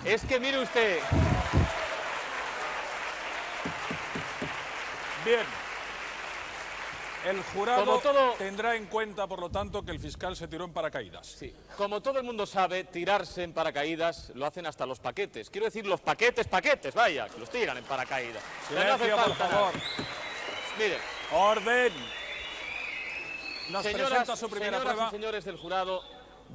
Es que mire usted... Bien. El jurado Como todo- tendrá en cuenta, por lo tanto, que el fiscal se tiró en paracaídas. Sí. Como todo el mundo sabe, tirarse en paracaídas lo hacen hasta los paquetes. Quiero decir, los paquetes, vaya, que los tiran en paracaídas. Ya no hace Silencio, por falta favor. nada. Mire, Orden. Nos señoras, presenta su primera señoras prueba. y señores del jurado,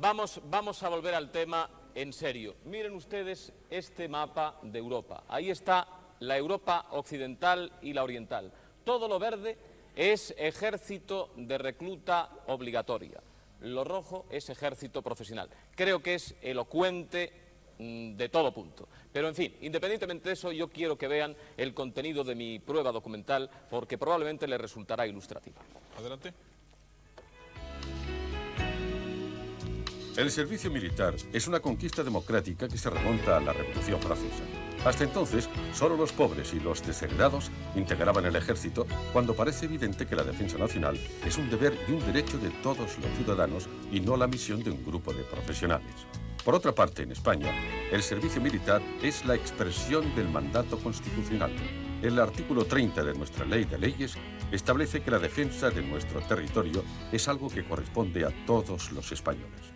vamos a volver al tema en serio. Miren ustedes este mapa de Europa. Ahí está la Europa occidental y la oriental. Todo lo verde es ejército de recluta obligatoria. Lo rojo es ejército profesional. Creo que es elocuente de todo punto. Pero, en fin, independientemente de eso, yo quiero que vean el contenido de mi prueba documental porque probablemente les resultará ilustrativa. Adelante. El servicio militar es una conquista democrática que se remonta a la Revolución Francesa. Hasta entonces, solo los pobres y los desheredados integraban el ejército, cuando parece evidente que la defensa nacional es un deber y un derecho de todos los ciudadanos y no la misión de un grupo de profesionales. Por otra parte, en España, el servicio militar es la expresión del mandato constitucional. El artículo 30 de nuestra Ley de Leyes establece que la defensa de nuestro territorio es algo que corresponde a todos los españoles.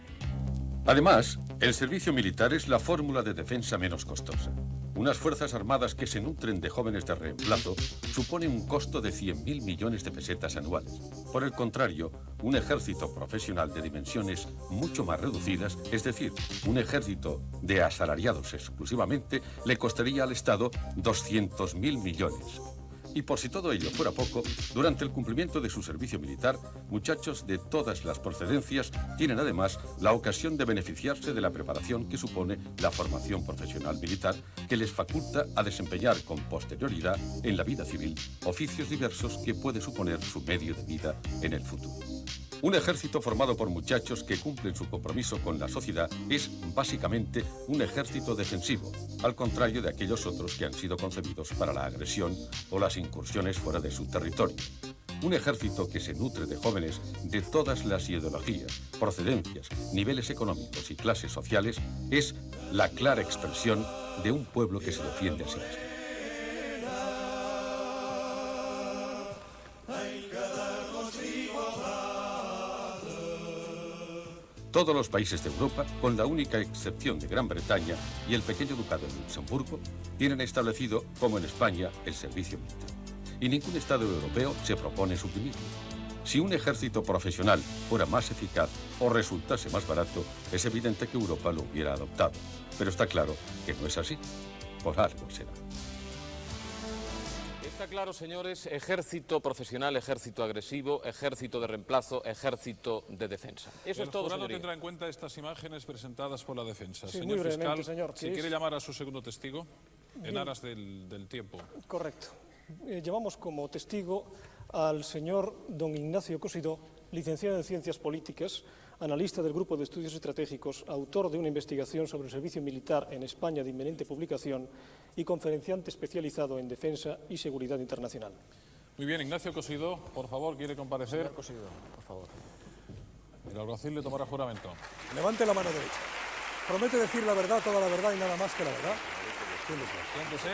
Además, el servicio militar es la fórmula de defensa menos costosa. Unas fuerzas armadas que se nutren de jóvenes de reemplazo supone un costo de 100.000 millones de pesetas anuales. Por el contrario, un ejército profesional de dimensiones mucho más reducidas, es decir, un ejército de asalariados exclusivamente, le costaría al Estado 200.000 millones. Y por si todo ello fuera poco, durante el cumplimiento de su servicio militar, muchachos de todas las procedencias tienen además la ocasión de beneficiarse de la preparación que supone la formación profesional militar, que les faculta a desempeñar con posterioridad en la vida civil oficios diversos que puede suponer su medio de vida en el futuro. Un ejército formado por muchachos que cumplen su compromiso con la sociedad es básicamente un ejército defensivo, al contrario de aquellos otros que han sido concebidos para la agresión o las incursiones fuera de su territorio. Un ejército que se nutre de jóvenes de todas las ideologías, procedencias, niveles económicos y clases sociales es la clara expresión de un pueblo que se defiende a sí mismo. Todos los países de Europa, con la única excepción de Gran Bretaña y el pequeño ducado de Luxemburgo, tienen establecido, como en España, el servicio militar. Y ningún Estado europeo se propone suprimirlo. Si un ejército profesional fuera más eficaz o resultase más barato, es evidente que Europa lo hubiera adoptado. Pero está claro que no es así. Por algo será. Está claro, señores, ejército profesional, ejército agresivo, ejército de reemplazo, ejército de defensa. Eso es todo, El jurado señoría. tendrá en cuenta estas imágenes presentadas por la defensa. Sí, Señor muy brevemente, fiscal, señor, si que quiere es- llamar a su segundo testigo, en Bien. aras del tiempo. Correcto. Llevamos como testigo al señor don Ignacio Cosidó, licenciado en Ciencias Políticas, analista del Grupo de Estudios Estratégicos, autor de una investigación sobre el servicio militar en España de inminente publicación y conferenciante especializado en defensa y seguridad internacional. Muy bien, Ignacio Cosidó, por favor, ¿quiere comparecer? Señor Cosidó, por favor. El alguacil le tomará juramento. Levante la mano derecha. ¿Promete decir la verdad, toda la verdad y nada más que la verdad? Siéntese.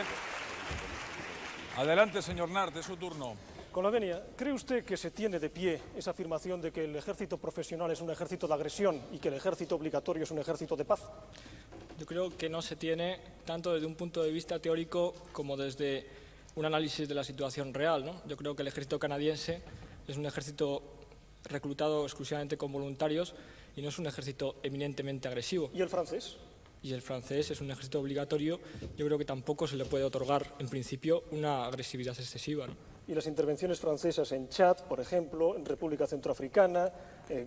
Adelante, señor Nart, es su turno. Con la venia, ¿cree usted que se tiene de pie esa afirmación de que el ejército profesional es un ejército de agresión y que el ejército obligatorio es un ejército de paz? Yo creo que no se tiene tanto desde un punto de vista teórico como desde un análisis de la situación real, ¿no? Yo creo que el ejército canadiense es un ejército reclutado exclusivamente con voluntarios y no es un ejército eminentemente agresivo. ¿Y el francés? Y el francés es un ejército obligatorio. Yo creo que tampoco se le puede otorgar, en principio, una agresividad excesiva, ¿no? Y las intervenciones francesas en Chad, por ejemplo, en República Centroafricana,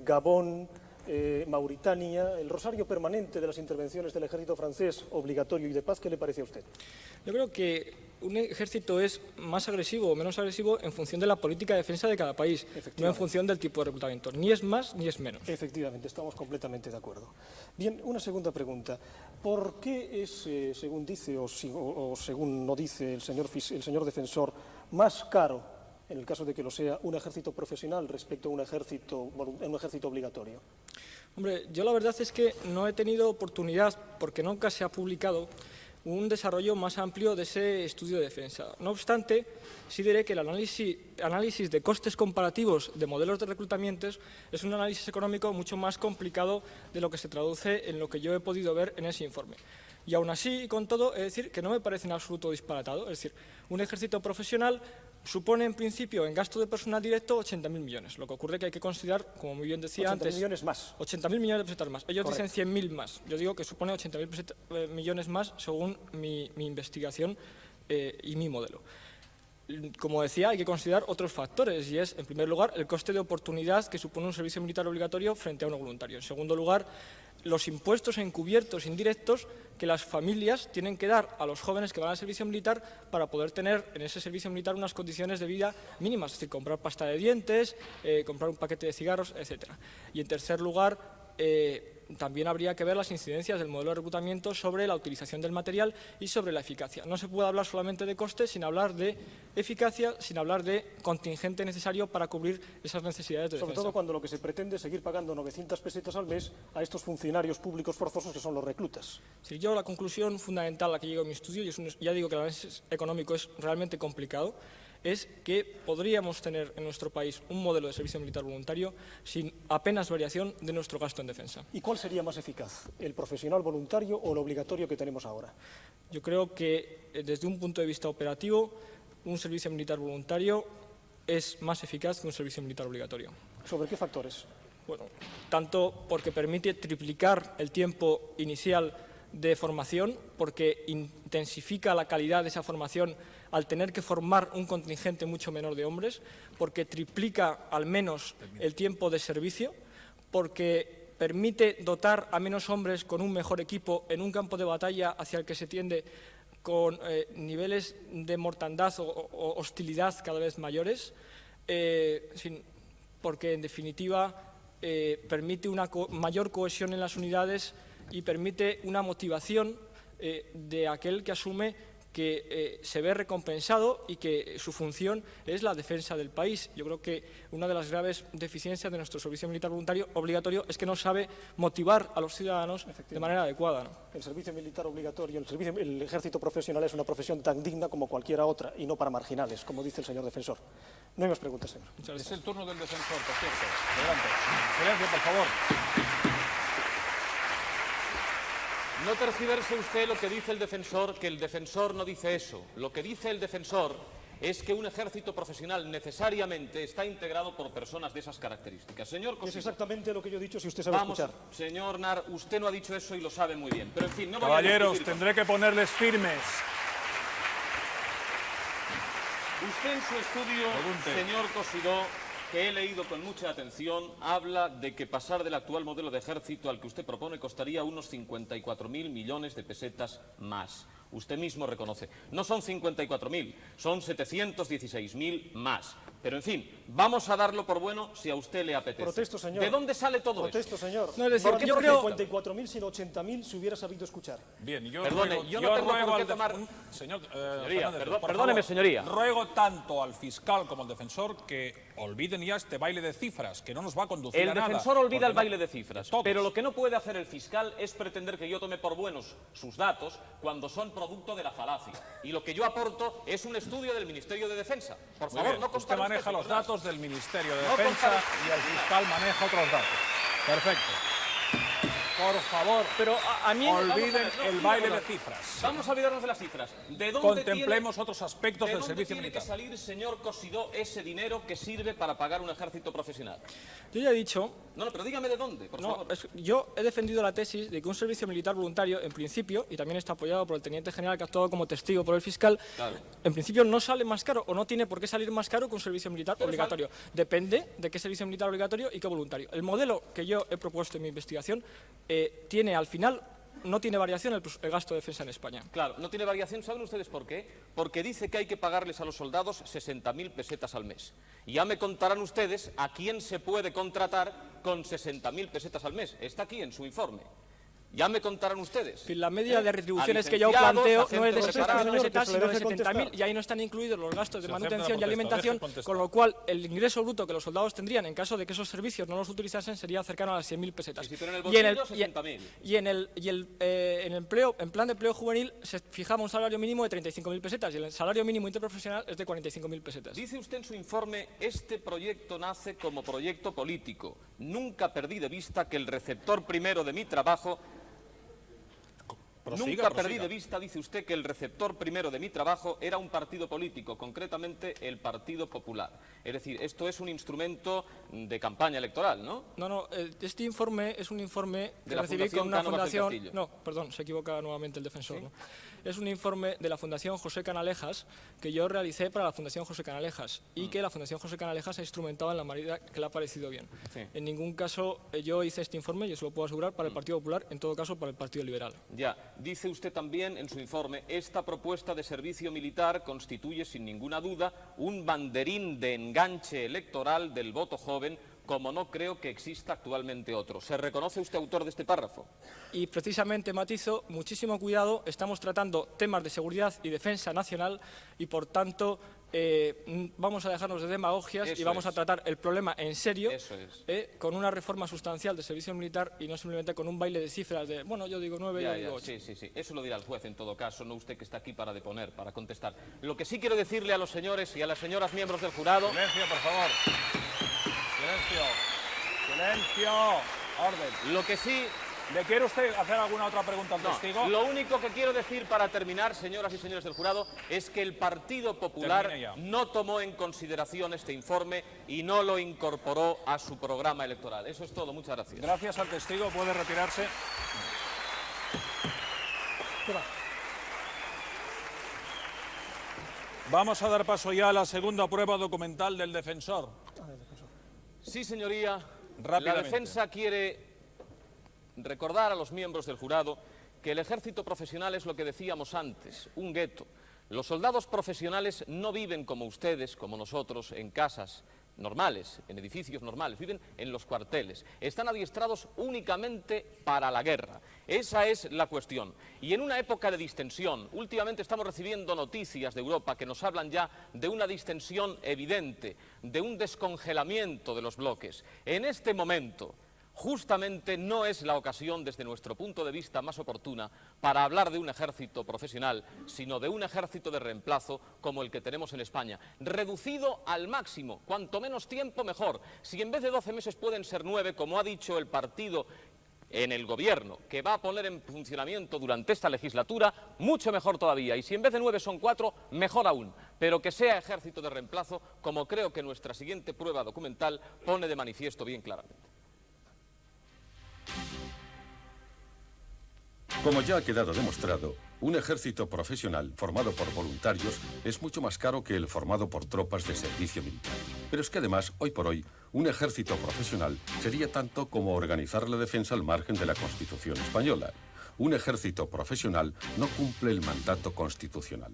Gabón, Mauritania, el rosario permanente de las intervenciones del ejército francés obligatorio y de paz, ¿qué le parece a usted? Yo creo que un ejército es más agresivo o menos agresivo en función de la política de defensa de cada país, no en función del tipo de reclutamiento. Ni es más ni es menos. Efectivamente, estamos completamente de acuerdo. Bien, una segunda pregunta. ¿Por qué es, según dice o según no dice el señor defensor, más caro, en el caso de que lo sea, un ejército profesional respecto a un ejército obligatorio? Hombre, yo la verdad es que no he tenido oportunidad, porque nunca se ha publicado, un desarrollo más amplio de ese estudio de defensa. No obstante, sí diré que el análisis de costes comparativos de modelos de reclutamientos es un análisis económico mucho más complicado de lo que se traduce en lo que yo he podido ver en ese informe. Y aún así, con todo, he de decir que no me parece en absoluto disparatado. Es decir, un ejército profesional supone, en principio, en gasto de personal directo, 80.000 millones. Lo que ocurre que hay que considerar, como muy bien decía antes... 80.000 millones más. 80.000 millones de pesetas más. Ellos Correcto. dicen 100.000 más. Yo digo que supone 80.000 millones más, según mi investigación y mi modelo. Como decía, hay que considerar otros factores, y es, en primer lugar, el coste de oportunidad que supone un servicio militar obligatorio frente a uno voluntario. En segundo lugar, los impuestos encubiertos indirectos que las familias tienen que dar a los jóvenes que van al servicio militar para poder tener en ese servicio militar unas condiciones de vida mínimas, es decir, comprar pasta de dientes, comprar un paquete de cigarros, etc. Y en tercer lugar, también habría que ver las incidencias del modelo de reclutamiento sobre la utilización del material y sobre la eficacia. No se puede hablar solamente de costes sin hablar de eficacia, sin hablar de contingente necesario para cubrir esas necesidades de defensa. Sobre todo cuando lo que se pretende es seguir pagando 900 pesetas al mes a estos funcionarios públicos forzosos que son los reclutas. Sí, yo la conclusión fundamental a la que llego en mi estudio, y ya digo que el análisis económico es realmente complicado, es que podríamos tener en nuestro país un modelo de servicio militar voluntario sin apenas variación de nuestro gasto en defensa. ¿Y cuál sería más eficaz, el profesional voluntario o el obligatorio que tenemos ahora? Yo creo que desde un punto de vista operativo, un servicio militar voluntario es más eficaz que un servicio militar obligatorio. ¿Sobre qué factores? Bueno, tanto porque permite triplicar el tiempo inicial de formación, porque intensifica la calidad de esa formación al tener que formar un contingente mucho menor de hombres, porque triplica al menos el tiempo de servicio, porque permite dotar a menos hombres con un mejor equipo en un campo de batalla hacia el que se tiende con niveles de mortandad o hostilidad cada vez mayores, porque en definitiva permite una mayor cohesión en las unidades y permite una motivación de aquel que asume que se ve recompensado y que su función es la defensa del país. Yo creo que una de las graves deficiencias de nuestro servicio militar voluntario obligatorio es que no sabe motivar a los ciudadanos de manera adecuada, ¿no? El servicio militar obligatorio, el ejército profesional es una profesión tan digna como cualquiera otra y no para marginales, como dice el señor defensor. No hay más preguntas, señor. Es el turno del defensor, por cierto. Adelante. Silencio, por favor. No tergiverse usted lo que dice el defensor, que el defensor no dice eso. Lo que dice el defensor es que un ejército profesional necesariamente está integrado por personas de esas características. Señor Cosidó, es exactamente lo que yo he dicho, si usted sabe escuchar. Señor Nar, usted no ha dicho eso y lo sabe muy bien. Pero en fin, no voy Caballeros, tendré que ponerles firmes. Usted en su estudio, señor Cosidó, que he leído con mucha atención, habla de que pasar del actual modelo de ejército al que usted propone costaría unos 54.000 millones de pesetas más. Usted mismo reconoce. No son 54.000, son 716.000 más. Pero, en fin, vamos a darlo por bueno si a usted le apetece. Protesto, señor. ¿De dónde sale todo Protesto, esto? señor. No, es decir, ¿Por qué yo por creo... 54.000 sino 80.000 si hubiera sabido escuchar? Bien, yo Perdone, ruego, yo no tengo ruego por qué al tomar... Señor, Señoría, Fernández, por perdóneme, favor, señoría. Ruego tanto al fiscal como al defensor que olviden ya este baile de cifras, que no nos va a conducir El a nada. defensor olvida el porque baile de cifras, todos. pero lo que no puede hacer el fiscal es pretender que yo tome por buenos sus datos cuando son producto de la falacia. Y lo que yo aporto es un estudio del Ministerio de Defensa. Por Muy favor, bien, no usted compare maneja los señor. datos del Ministerio de No Defensa compare- y el fiscal maneja otros datos. Perfecto. Por favor, Pero a mí... olviden vamos a ver, no, el sí, baile vamos de a ver. cifras. Vamos a olvidarnos de las cifras. ¿De dónde Contemplemos tiene, otros aspectos ¿de del dónde servicio tiene militar. que salir, señor Cosidó, ese dinero que sirve para pagar un ejército profesional? Yo ya he dicho... No, pero dígame de dónde, por favor. Yo he defendido la tesis de que un servicio militar voluntario, en principio, y también está apoyado por el teniente general que ha actuado como testigo por el fiscal, Claro. en principio no sale más caro o no tiene por qué salir más caro que un servicio militar obligatorio. Depende de qué servicio militar obligatorio y qué voluntario. El modelo que yo he propuesto en mi investigación tiene al final... No tiene variación el gasto de defensa en España. Claro, no tiene variación. ¿Saben ustedes por qué? Porque dice que hay que pagarles a los soldados 60.000 pesetas al mes. Y ya me contarán ustedes a quién se puede contratar con 60.000 pesetas al mes. Está aquí en su informe. Ya me contarán ustedes. La media de retribuciones A que yo licenciados, planteo a no es de centros 60.000 preparados. pesetas, que se le sino de deje 70.000, contestar. y ahí no están incluidos los gastos de Se manutención acepta y la alimentación, protesta, deje con lo cual el ingreso bruto que los soldados tendrían en caso de que esos servicios no los utilizasen sería cercano a las 100.000 pesetas. Y si tienen el Y en el- bolsillo, 60.000. y en empleo, en plan de empleo juvenil se fijaba un salario mínimo de 35.000 pesetas y el salario mínimo interprofesional es de 45.000 pesetas. Dice usted en su informe, este proyecto nace como proyecto político. Nunca perdí de vista que el receptor primero de mi trabajo... Prosiga, Nunca prosiga. perdí de vista, dice usted, que el receptor primero de mi trabajo era un partido político, concretamente el Partido Popular. Es decir, esto es un instrumento de campaña electoral, ¿no? No, este informe es un informe que De la recibí Fundación con una Cano Vázquez fundación... Castillo. No, perdón, se equivoca nuevamente el defensor. ¿no? Es un informe de la Fundación José Canalejas que yo realicé para la Fundación José Canalejas y que la Fundación José Canalejas ha instrumentado en la manera que le ha parecido bien. Sí. En ningún caso yo hice este informe, y eso lo puedo asegurar, para el Partido Popular, en todo caso para el Partido Liberal. Ya, dice usted también en su informe, esta propuesta de servicio militar constituye sin ninguna duda un banderín de enganche electoral del voto joven, como no creo que exista actualmente otro. ¿Se reconoce usted autor de este párrafo? Y precisamente, matizo, muchísimo cuidado, estamos tratando temas de seguridad y defensa nacional y, por tanto, vamos a dejarnos de demagogias y Eso vamos es. a tratar el problema en serio, Eso es. con una reforma sustancial del servicio militar y no simplemente con un baile de cifras de, bueno, yo digo 9, yo digo 8. Sí. Eso lo dirá el juez en todo caso, no usted que está aquí para deponer, para contestar. Lo que sí quiero decirle a los señores y a las señoras miembros del jurado... Silencio, por favor. Silencio. Silencio. Orden. Lo que sí... ¿Le quiere usted hacer alguna otra pregunta al testigo? Lo único que quiero decir para terminar, señoras y señores del jurado, es que el Partido Popular Termine ya. no tomó en consideración este informe y no lo incorporó a su programa electoral. Eso es todo. Muchas gracias. Gracias al testigo. Puede retirarse. Vamos a dar paso ya a la segunda prueba documental del defensor. Sí, señoría. La Rápidamente. defensa quiere recordar a los miembros del jurado que el ejército profesional es lo que decíamos antes, un gueto. Los soldados profesionales no viven como ustedes, como nosotros, en casas normales, en edificios normales, viven en los cuarteles. Están adiestrados únicamente para la guerra. Esa es la cuestión. Y en una época de distensión, últimamente estamos recibiendo noticias de Europa que nos hablan ya de una distensión evidente, de un descongelamiento de los bloques. En este momento, justamente no es la ocasión, desde nuestro punto de vista más oportuna, para hablar de un ejército profesional, sino de un ejército de reemplazo como el que tenemos en España, reducido al máximo, cuanto menos tiempo mejor. Si en vez de 12 meses pueden ser 9, como ha dicho el partido en el gobierno, que va a poner en funcionamiento durante esta legislatura, mucho mejor todavía. Y si en vez de 9 son 4, mejor aún. Pero que sea ejército de reemplazo, como creo que nuestra siguiente prueba documental pone de manifiesto bien claramente. Como ya ha quedado demostrado, un ejército profesional formado por voluntarios es mucho más caro que el formado por tropas de servicio militar. Pero es que además, hoy por hoy, un ejército profesional sería tanto como organizar la defensa al margen de la Constitución española. un ejército profesional no cumple el mandato constitucional.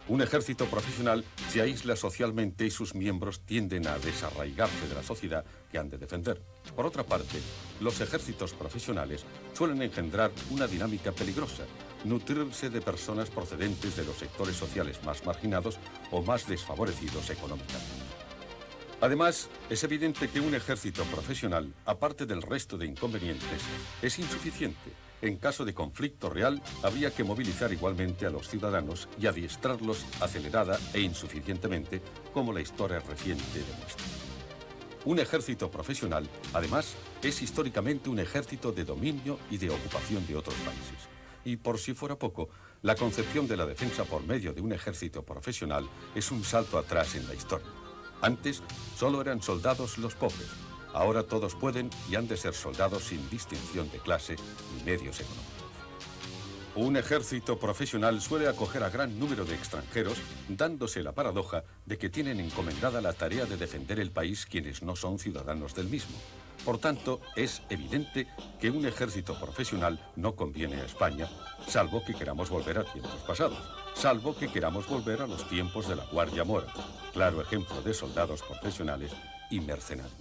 Un ejército profesional se aísla socialmente y sus miembros tienden a desarraigarse de la sociedad que han de defender. Por otra parte, los ejércitos profesionales suelen engendrar una dinámica peligrosa, nutrirse de personas procedentes de los sectores sociales más marginados o más desfavorecidos económicamente. Además, es evidente que un ejército profesional, aparte del resto de inconvenientes, es insuficiente. En caso de conflicto real, habría que movilizar igualmente a los ciudadanos y adiestrarlos acelerada e insuficientemente, como la historia reciente demuestra. Un ejército profesional, además, es históricamente un ejército de dominio y de ocupación de otros países. Y por si fuera poco, la concepción de la defensa por medio de un ejército profesional es un salto atrás en la historia. Antes, solo eran soldados los pobres. Ahora todos pueden y han de ser soldados sin distinción de clase ni medios económicos. Un ejército profesional suele acoger a gran número de extranjeros, dándose la paradoja de que tienen encomendada la tarea de defender el país quienes no son ciudadanos del mismo. Por tanto, es evidente que un ejército profesional no conviene a España, salvo que queramos volver a tiempos pasados, salvo que queramos volver a los tiempos de la Guardia Mora, claro ejemplo de soldados profesionales y mercenarios.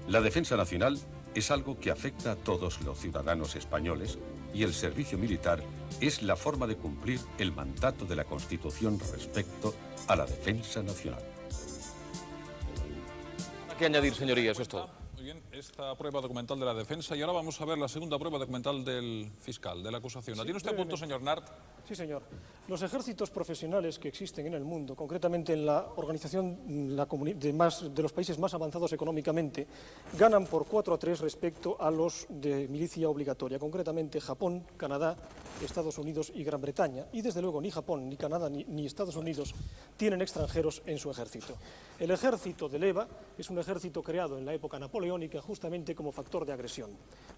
La defensa nacional es algo que afecta a todos los ciudadanos españoles y el servicio militar es la forma de cumplir el mandato de la Constitución respecto a la defensa nacional. ¿Hay que añadir, señoría? Eso es todo. Muy bien, esta prueba documental de la defensa y ahora vamos a ver la segunda prueba documental del fiscal, de la acusación. ¿La tiene usted a punto, señor Nart? Sí, señor. Los ejércitos profesionales que existen en el mundo, concretamente en la organización de los países más avanzados económicamente, ganan por 4-3 respecto a los de milicia obligatoria, concretamente Japón, Canadá, Estados Unidos y Gran Bretaña. Y desde luego ni Japón, ni Canadá, ni Estados Unidos tienen extranjeros en su ejército. El ejército de leva es un ejército creado en la época napoleónica justamente como factor de agresión.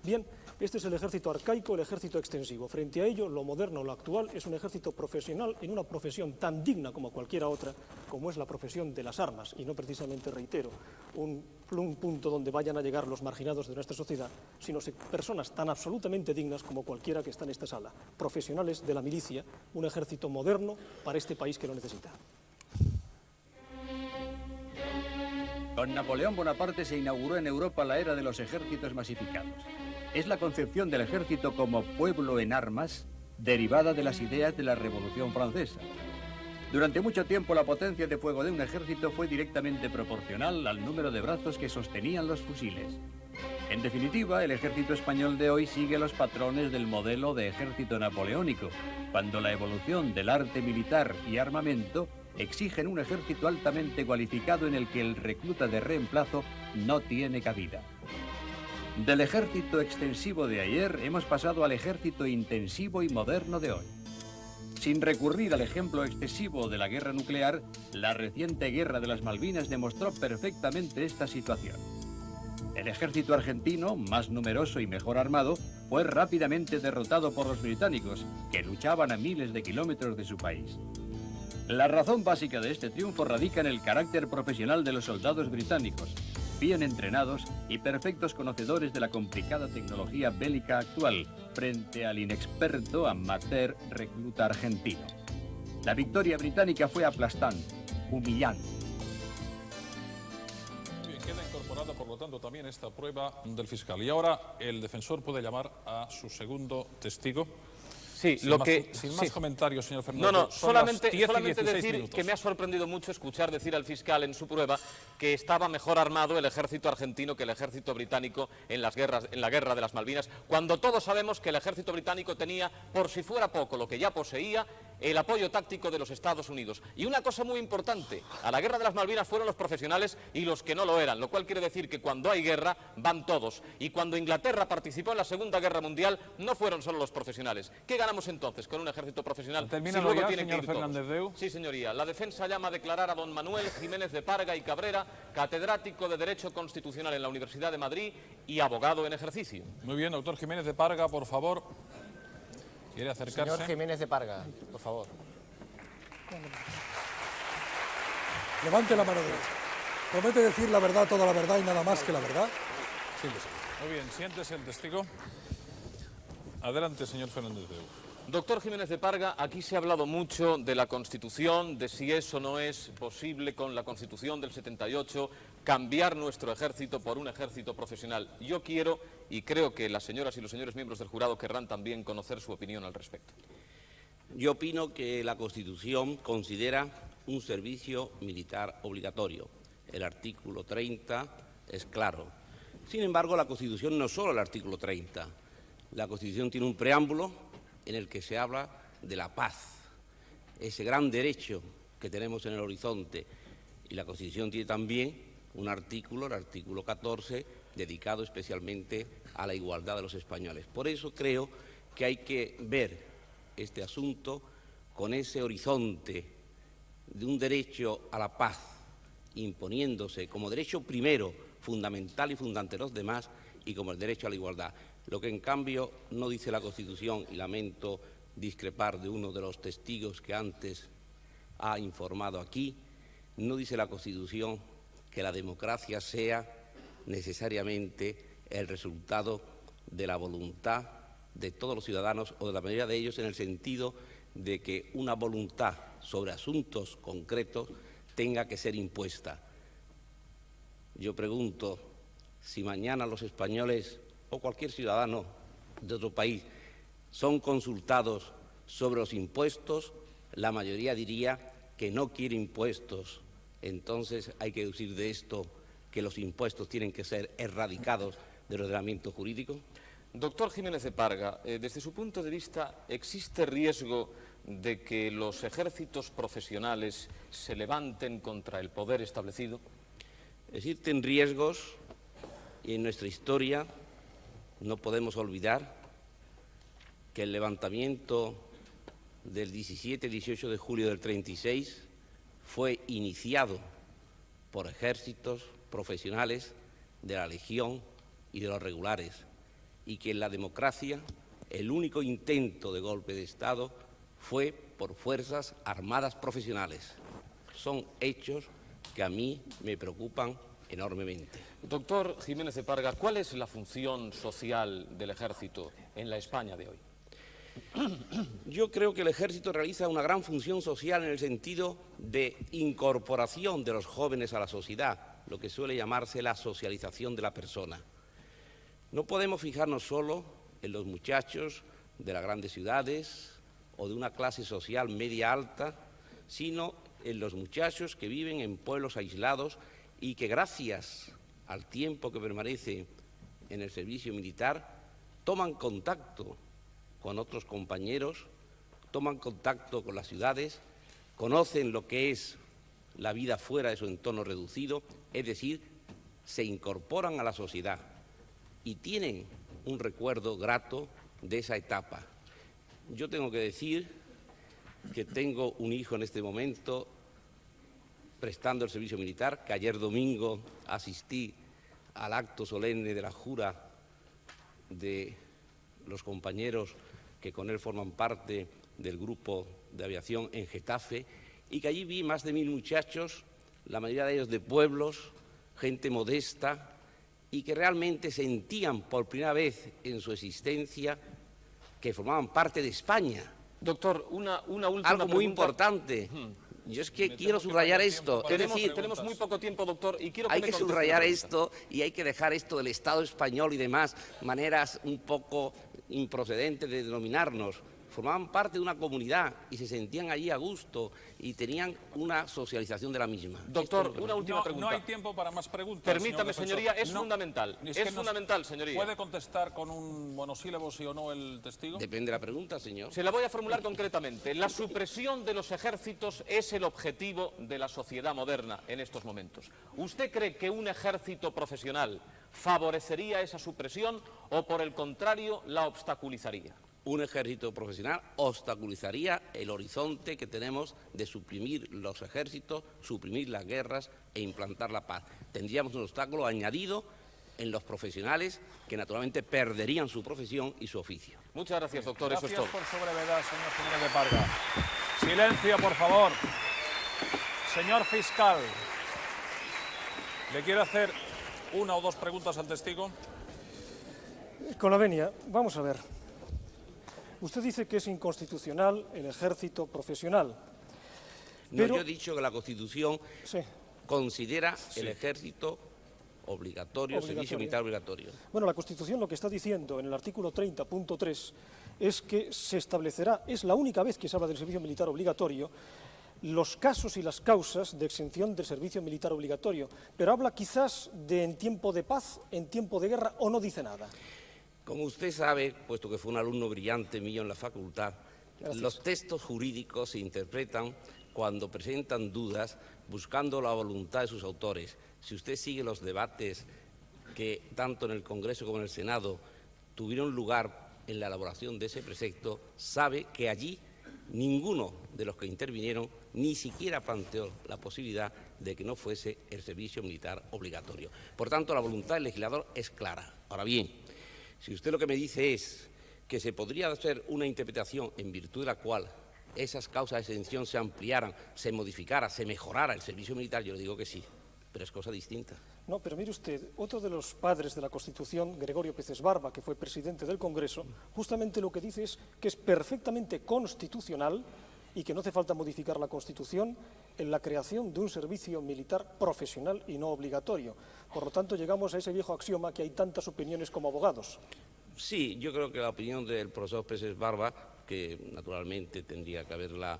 Bien, este es el ejército arcaico, el ejército extensivo. Frente a ello, lo moderno, lo actual, es un ejército profesional en una profesión tan digna como cualquiera otra, como es la profesión de las armas, y no precisamente, reitero, un punto donde vayan a llegar los marginados de nuestra sociedad, sino personas tan absolutamente dignas como cualquiera que está en esta sala, profesionales de la milicia, un ejército moderno para este país que lo necesita. Con Napoleón Bonaparte se inauguró en Europa la era de los ejércitos masificados. Es la concepción del ejército como pueblo en armas, derivada de las ideas de la Revolución Francesa. Durante mucho tiempo la potencia de fuego de un ejército fue directamente proporcional al número de brazos que sostenían los fusiles. En definitiva, el ejército español de hoy sigue los patrones del modelo de ejército napoleónico, cuando la evolución del arte militar y armamento exigen un ejército altamente cualificado en el que el recluta de reemplazo no tiene cabida. Del ejército extensivo de ayer hemos pasado al ejército intensivo y moderno de hoy. Sin recurrir al ejemplo excesivo de la guerra nuclear, la reciente guerra de las Malvinas demostró perfectamente esta situación. El ejército argentino, más numeroso y mejor armado, fue rápidamente derrotado por los británicos, que luchaban a miles de kilómetros de su país. La razón básica de este triunfo radica en el carácter profesional de los soldados británicos, bien entrenados y perfectos conocedores de la complicada tecnología bélica actual, frente al inexperto amateur recluta argentino. La victoria británica fue aplastante, humillante. Bien, queda incorporada, por lo tanto, también esta prueba del fiscal. Y ahora el defensor puede llamar a su segundo testigo. Sí, sin más comentarios, señor Fernández. No, solamente decir que me ha sorprendido mucho escuchar decir al fiscal en su prueba que estaba mejor armado el ejército argentino que el ejército británico en la guerra de las Malvinas, cuando todos sabemos que el ejército británico tenía, por si fuera poco, lo que ya poseía, el apoyo táctico de los Estados Unidos. Y una cosa muy importante, a la guerra de las Malvinas fueron los profesionales y los que no lo eran, lo cual quiere decir que cuando hay guerra van todos. Y cuando Inglaterra participó en la Segunda Guerra Mundial no fueron solo los profesionales. ¿Qué ganamos entonces con un ejército profesional? ¿Termina ya, señor Fernández Deu? Sí, señoría. La defensa llama a declarar a don Manuel Jiménez de Parga y Cabrera, catedrático de Derecho Constitucional en la Universidad de Madrid y abogado en ejercicio. Muy bien, doctor Jiménez de Parga, por favor. ¿Quiere acercarse? Señor Jiménez de Parga, por favor. Levante la mano derecha. ¿Promete decir la verdad, toda la verdad y nada más que la verdad? Siéntese. Muy bien, siéntese el testigo. Adelante, señor Fernández Deu. Doctor Jiménez de Parga, aquí se ha hablado mucho de la Constitución, de si eso no es posible con la Constitución del 78, cambiar nuestro ejército por un ejército profesional. Yo quiero, y creo que las señoras y los señores miembros del jurado querrán también conocer su opinión al respecto. Yo opino que la Constitución considera un servicio militar obligatorio. El artículo 30 es claro. Sin embargo, la Constitución no es solo el artículo 30. La Constitución tiene un preámbulo en el que se habla de la paz, ese gran derecho que tenemos en el horizonte. Y la Constitución tiene también un artículo, el artículo 14, dedicado especialmente a la igualdad de los españoles. Por eso creo que hay que ver este asunto con ese horizonte de un derecho a la paz, imponiéndose como derecho primero, fundamental y fundante de los demás, y como el derecho a la igualdad. Lo que en cambio no dice la Constitución, y lamento discrepar de uno de los testigos que antes ha informado aquí, no dice la Constitución que la democracia sea necesariamente el resultado de la voluntad de todos los ciudadanos o de la mayoría de ellos, en el sentido de que una voluntad sobre asuntos concretos tenga que ser impuesta. Yo pregunto, si mañana los españoles o cualquier ciudadano de otro país son consultados sobre los impuestos, la mayoría diría que no quiere impuestos. Entonces hay que deducir de esto que los impuestos tienen que ser erradicados del ordenamiento jurídico. Doctor Jiménez de Parga, desde su punto de vista, ¿existe riesgo de que los ejércitos profesionales se levanten contra el poder establecido? Existen riesgos y en nuestra historia no podemos olvidar que el levantamiento del 17-18 de julio del 36 fue iniciado por ejércitos profesionales de la Legión y de los regulares, y que en la democracia el único intento de golpe de Estado fue por fuerzas armadas profesionales. Son hechos que a mí me preocupan enormemente. Doctor Jiménez de Parga, ¿cuál es la función social del ejército en la España de hoy? Yo creo que el ejército realiza una gran función social en el sentido de incorporación de los jóvenes a la sociedad, lo que suele llamarse la socialización de la persona. No podemos fijarnos solo en los muchachos de las grandes ciudades o de una clase social media alta, sino en los muchachos que viven en pueblos aislados y que gracias al tiempo que permanece en el servicio militar toman contacto con otros compañeros, toman contacto con las ciudades, conocen lo que es la vida fuera de su entorno reducido, es decir, se incorporan a la sociedad y tienen un recuerdo grato de esa etapa. Yo tengo que decir que tengo un hijo en este momento prestando el servicio militar, que ayer domingo asistí al acto solemne de la jura de los compañeros que con él forman parte del grupo de aviación en Getafe, y que allí vi más de 1000 muchachos, la mayoría de ellos de pueblos, gente modesta, y que realmente sentían por primera vez en su existencia que formaban parte de España. Doctor, una última algo muy pregunta. Importante. Yo es que quiero subrayar esto. Es decir, tenemos muy poco tiempo, doctor, y quiero que hay me que conteste subrayar una pregunta. esto y hay que dejar esto del Estado español y demás maneras un poco improcedentes de denominarnos. Formaban parte de una comunidad y se sentían allí a gusto y tenían una socialización de la misma. Doctor, una última pregunta. No hay tiempo para más preguntas. Permítame, señor señoría, defensor. es fundamental. Es fundamental, señoría. ¿Puede contestar con un monosílabo sí o no el testigo? Depende de la pregunta, señor. Se la voy a formular concretamente. La supresión de los ejércitos es el objetivo de la sociedad moderna en estos momentos. ¿Usted cree que un ejército profesional favorecería esa supresión o, por el contrario, la obstaculizaría? Un ejército profesional obstaculizaría el horizonte que tenemos de suprimir los ejércitos, suprimir las guerras e implantar la paz. Tendríamos un obstáculo añadido en los profesionales que naturalmente perderían su profesión y su oficio. Muchas gracias, doctor. Gracias Eso es todo. por su brevedad, señor Jiménez de Parga. Silencio, por favor. Señor fiscal, ¿le quiere hacer una o dos preguntas al testigo? Con la venia, vamos a ver. Usted dice que es inconstitucional el ejército profesional. No, yo he dicho que la Constitución considera el ejército obligatorio, servicio militar obligatorio. Bueno, la Constitución lo que está diciendo en el artículo 30.3 es que se establecerá, es la única vez que se habla del servicio militar obligatorio, los casos y las causas de exención del servicio militar obligatorio, pero habla quizás de en tiempo de paz, en tiempo de guerra, o no dice nada. Como usted sabe, puesto que fue un alumno brillante mío en la facultad, los textos jurídicos se interpretan cuando presentan dudas, buscando la voluntad de sus autores. Si usted sigue los debates que tanto en el Congreso como en el Senado tuvieron lugar en la elaboración de ese precepto, sabe que allí ninguno de los que intervinieron ni siquiera planteó la posibilidad de que no fuese el servicio militar obligatorio. Por tanto, la voluntad del legislador es clara. Ahora bien, si usted lo que me dice es que se podría hacer una interpretación en virtud de la cual esas causas de exención se ampliaran, se modificara, se mejorara el servicio militar, yo le digo que sí, pero es cosa distinta. No, pero mire usted, otro de los padres de la Constitución, Gregorio Peces Barba, que fue presidente del Congreso, justamente lo que dice es que es perfectamente constitucional y que no hace falta modificar la Constitución en la creación de un servicio militar profesional y no obligatorio. Por lo tanto, llegamos a ese viejo axioma que hay tantas opiniones como abogados. Sí, yo creo que la opinión del profesor Peces Barba, que naturalmente tendría que haberla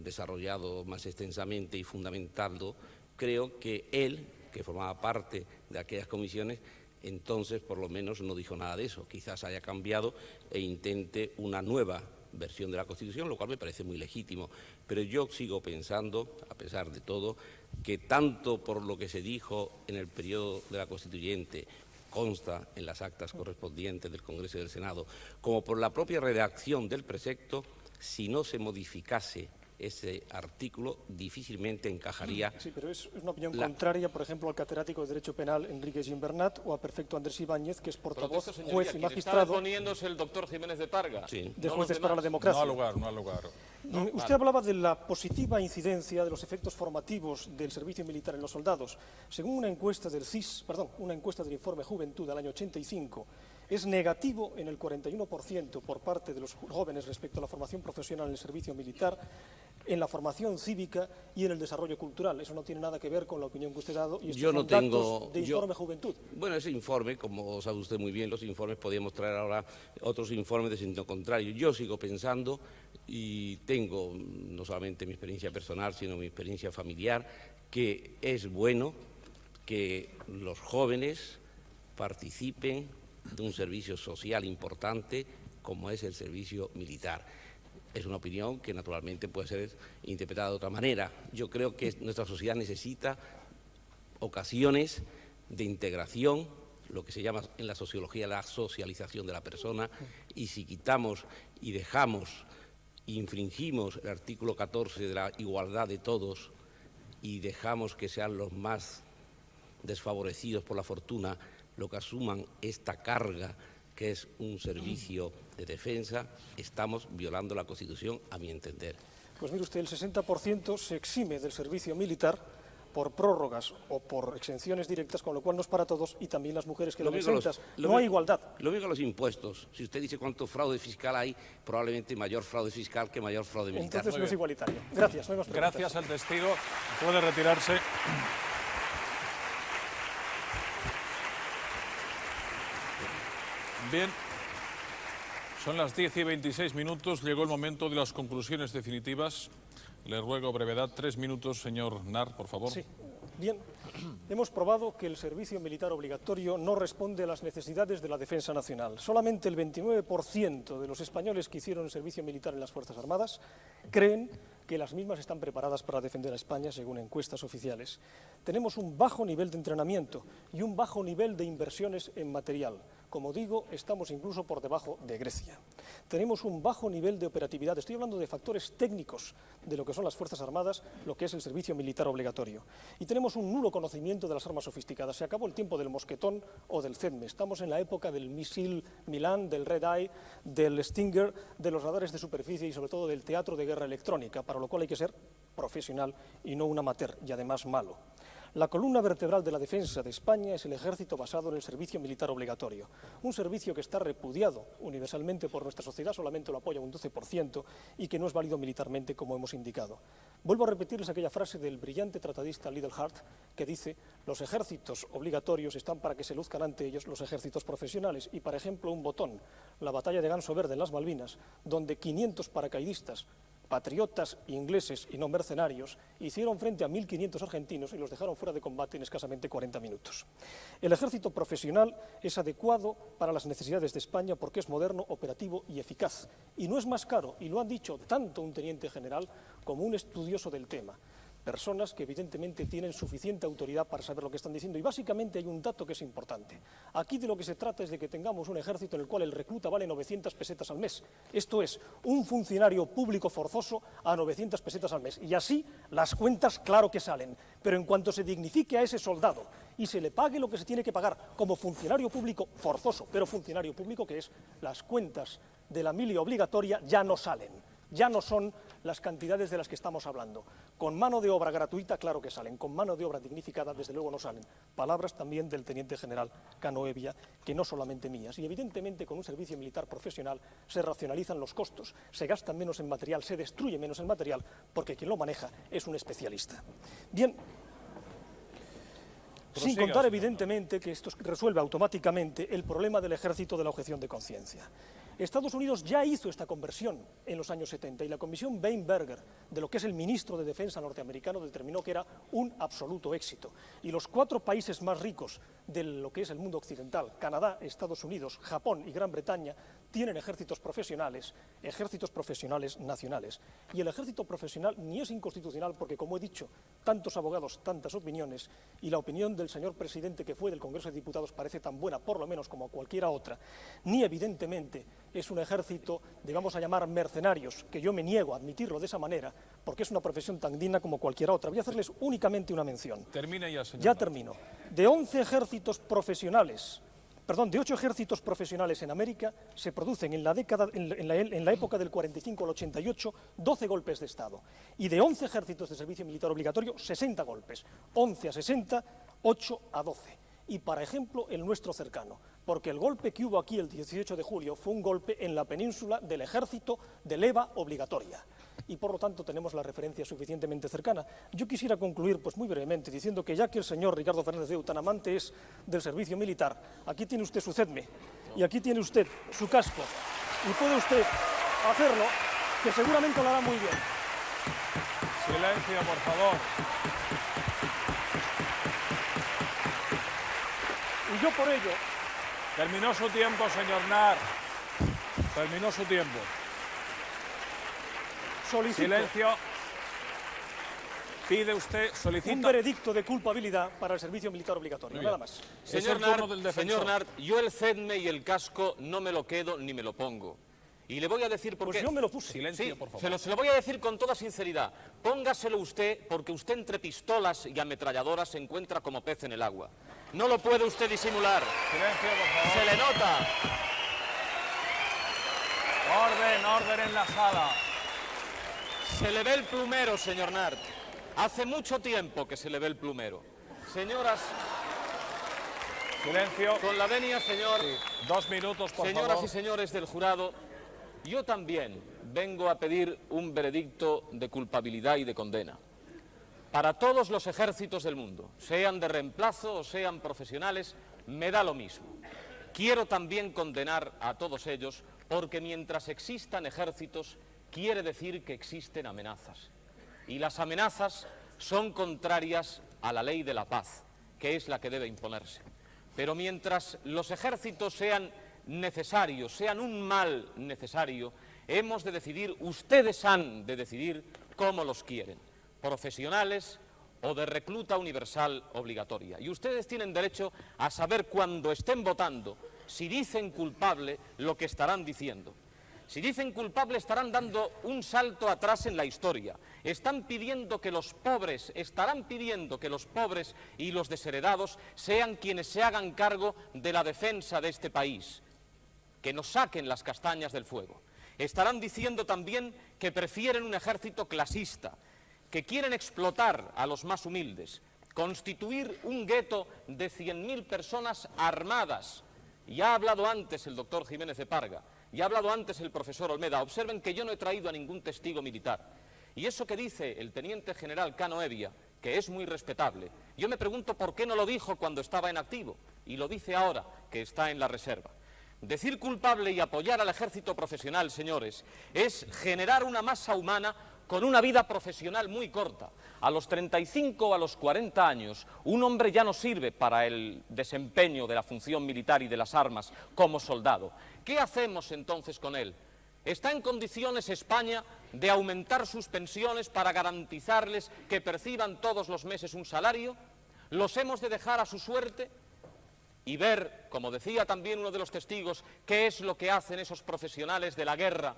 desarrollado más extensamente y fundamentado, creo que él, que formaba parte de aquellas comisiones, entonces por lo menos no dijo nada de eso. Quizás haya cambiado e intente una nueva versión de la Constitución, lo cual me parece muy legítimo. Pero yo sigo pensando, a pesar de todo, que tanto por lo que se dijo en el periodo de la Constituyente, consta en las actas correspondientes del Congreso y del Senado, como por la propia redacción del precepto, si no se modificase ese artículo, difícilmente encajaría. Sí, pero es una opinión contraria, por ejemplo, al catedrático de Derecho Penal Enrique Gimbernat o a perfecto Andrés Ibáñez, que es portavoz, juez y magistrado. Está poniéndose el doctor Jiménez de Parga. Sí. De Jueces para la Democracia. No ha lugar. Usted hablaba de la positiva incidencia de los efectos formativos del servicio militar en los soldados. Según una encuesta del una encuesta del Informe Juventud del año 85, es negativo en el 41% por parte de los jóvenes respecto a la formación profesional en el servicio militar, en la formación cívica y en el desarrollo cultural. Eso no tiene nada que ver con la opinión que usted ha dado y estos son datos de Informe Juventud. Bueno, ese informe, como sabe usted muy bien, los informes, podríamos traer ahora otros informes de sentido contrario. Yo sigo pensando, y tengo no solamente mi experiencia personal, sino mi experiencia familiar, que es bueno que los jóvenes participen de un servicio social importante como es el servicio militar. Es una opinión que naturalmente puede ser interpretada de otra manera. Yo creo que nuestra sociedad necesita ocasiones de integración, lo que se llama en la sociología la socialización de la persona, y si quitamos y dejamos, infringimos el artículo 14 de la igualdad de todos y dejamos que sean los más desfavorecidos por la fortuna lo que asuman esta carga que es un servicio de defensa, estamos violando la Constitución, a mi entender. Pues mire usted, el 60% se exime del servicio militar por prórrogas o por exenciones directas, con lo cual no es para todos, y también las mujeres quedan exentas. No hay igualdad. Lo mismo que los impuestos. Si usted dice cuánto fraude fiscal hay, probablemente mayor fraude fiscal que mayor fraude militar. Entonces no es igualitario. Gracias. No hay más preguntas. Gracias al testigo. Puede retirarse. Bien, son las 10:26. Llegó el momento de las conclusiones definitivas. Le ruego brevedad. 3 minutos, señor Nar, por favor. Sí. Bien, hemos probado que el servicio militar obligatorio no responde a las necesidades de la defensa nacional. Solamente el 29% de los españoles que hicieron el servicio militar en las Fuerzas Armadas creen que las mismas están preparadas para defender a España, según encuestas oficiales. Tenemos un bajo nivel de entrenamiento y un bajo nivel de inversiones en material. Como digo, estamos incluso por debajo de Grecia. Tenemos un bajo nivel de operatividad. Estoy hablando de factores técnicos de lo que son las Fuerzas Armadas, lo que es el servicio militar obligatorio. Y tenemos un nulo conocimiento de las armas sofisticadas. Se acabó el tiempo del mosquetón o del CEDME. Estamos en la época del misil Milán, del Red Eye, del Stinger, de los radares de superficie y sobre todo del teatro de guerra electrónica, para lo cual hay que ser profesional y no un amateur, y además malo. La columna vertebral de la defensa de España es el ejército basado en el servicio militar obligatorio, un servicio que está repudiado universalmente por nuestra sociedad, solamente lo apoya un 12% y que no es válido militarmente, como hemos indicado. Vuelvo a repetirles aquella frase del brillante tratadista Liddell Hart que dice: los ejércitos obligatorios están para que se luzcan ante ellos los ejércitos profesionales. Y, por ejemplo, un botón, la batalla de Ganso Verde en las Malvinas, donde 500 paracaidistas, patriotas ingleses y no mercenarios, hicieron frente a 1.500 argentinos y los dejaron fuera de combate en escasamente 40 minutos. El ejército profesional es adecuado para las necesidades de España porque es moderno, operativo y eficaz. Y no es más caro, y lo han dicho tanto un teniente general como un estudioso del tema. Personas que evidentemente tienen suficiente autoridad para saber lo que están diciendo. Y básicamente hay un dato que es importante. Aquí de lo que se trata es de que tengamos un ejército en el cual el recluta vale 900 pesetas al mes. Esto es, un funcionario público forzoso a 900 pesetas al mes. Y así las cuentas claro que salen. Pero en cuanto se dignifique a ese soldado y se le pague lo que se tiene que pagar como funcionario público forzoso, pero funcionario público que es, las cuentas de la mili obligatoria ya no salen. Ya no son las cantidades de las que estamos hablando. Con mano de obra gratuita, claro que salen. Con mano de obra dignificada, desde luego no salen. Palabras también del teniente general Cano Hevia, que no solamente mías. Y evidentemente con un servicio militar profesional se racionalizan los costos, se gasta menos en material, se destruye menos en material, porque quien lo maneja es un especialista. Bien. Sin contar, evidentemente, que esto resuelve automáticamente el problema del ejército de la objeción de conciencia. Estados Unidos ya hizo esta conversión en los años 70 y la comisión Weinberger, de lo que es el ministro de Defensa norteamericano, determinó que era un absoluto éxito. Y los 4 países más ricos de lo que es el mundo occidental, Canadá, Estados Unidos, Japón y Gran Bretaña, tienen ejércitos profesionales nacionales. Y el ejército profesional ni es inconstitucional porque, como he dicho, tantos abogados, tantas opiniones, y la opinión del señor presidente que fue del Congreso de Diputados parece tan buena, por lo menos como cualquiera otra, ni evidentemente es un ejército, vamos a llamar mercenarios, que yo me niego a admitirlo de esa manera, porque es una profesión tan digna como cualquiera otra. Voy a hacerles únicamente una mención. Termine ya, señor. Ya termino. De 8 ejércitos profesionales en América se producen en la época del 45 al 88 12 golpes de Estado. Y de 11 ejércitos de servicio militar obligatorio, 60 golpes. 11 a 60, 8 a 12. Y, por ejemplo, el nuestro cercano, porque el golpe que hubo aquí el 18 de julio fue un golpe en la península del ejército de leva obligatoria. Y, por lo tanto, tenemos la referencia suficientemente cercana. Yo quisiera concluir, pues muy brevemente, diciendo que ya que el señor Ricardo Fernández Deu tan amante es del servicio militar, aquí tiene usted su CEDME y aquí tiene usted su casco y puede usted hacerlo, que seguramente lo hará muy bien. Silencio, por favor. Y yo por ello... Terminó su tiempo, señor Nart. Terminó su tiempo. Solicito. Silencio. Pide usted, solicita... un veredicto de culpabilidad para el servicio militar obligatorio, nada más. Señor Nart, yo el CEDME y el casco no me lo quedo ni me lo pongo. Y le voy a decir por qué. Pues yo me lo puse. Silencio, por favor. Se lo voy a decir con toda sinceridad. Póngaselo usted porque usted entre pistolas y ametralladoras se encuentra como pez en el agua. No lo puede usted disimular. Silencio, por favor. Se le nota. Orden en la sala. Se le ve el plumero, señor Nart. Hace mucho tiempo que se le ve el plumero. Señoras... Silencio. Con la venia, señor. Sí. 2 minutos, por favor. Señoras y señores del jurado, yo también vengo a pedir un veredicto de culpabilidad y de condena. Para todos los ejércitos del mundo, sean de reemplazo o sean profesionales, me da lo mismo. Quiero también condenar a todos ellos porque mientras existan ejércitos, quiere decir que existen amenazas. Y las amenazas son contrarias a la ley de la paz, que es la que debe imponerse. Pero mientras los ejércitos sean necesarios, sean un mal necesario, hemos de decidir, ustedes han de decidir cómo los quieren, profesionales o de recluta universal obligatoria. Y ustedes tienen derecho a saber cuando estén votando, si dicen culpable, lo que estarán diciendo. Si dicen culpable, estarán dando un salto atrás en la historia. Estarán pidiendo que los pobres y los desheredados sean quienes se hagan cargo de la defensa de este país, que nos saquen las castañas del fuego. Estarán diciendo también que prefieren un ejército clasista, que quieren explotar a los más humildes, constituir un gueto de 100.000 personas armadas. Ya ha hablado antes el doctor Jiménez de Parga, ya ha hablado antes el profesor Olmeda. Observen que yo no he traído a ningún testigo militar. Y eso que dice el teniente general Cano Evia, que es muy respetable, yo me pregunto por qué no lo dijo cuando estaba en activo, y lo dice ahora, que está en la reserva. Decir culpable y apoyar al ejército profesional, señores, es generar una masa humana con una vida profesional muy corta. A los 35 o a los 40 años, un hombre ya no sirve para el desempeño de la función militar y de las armas como soldado. ¿Qué hacemos entonces con él? ¿Está en condiciones España de aumentar sus pensiones para garantizarles que perciban todos los meses un salario? ¿Los hemos de dejar a su suerte? Y ver, como decía también uno de los testigos, qué es lo que hacen esos profesionales de la guerra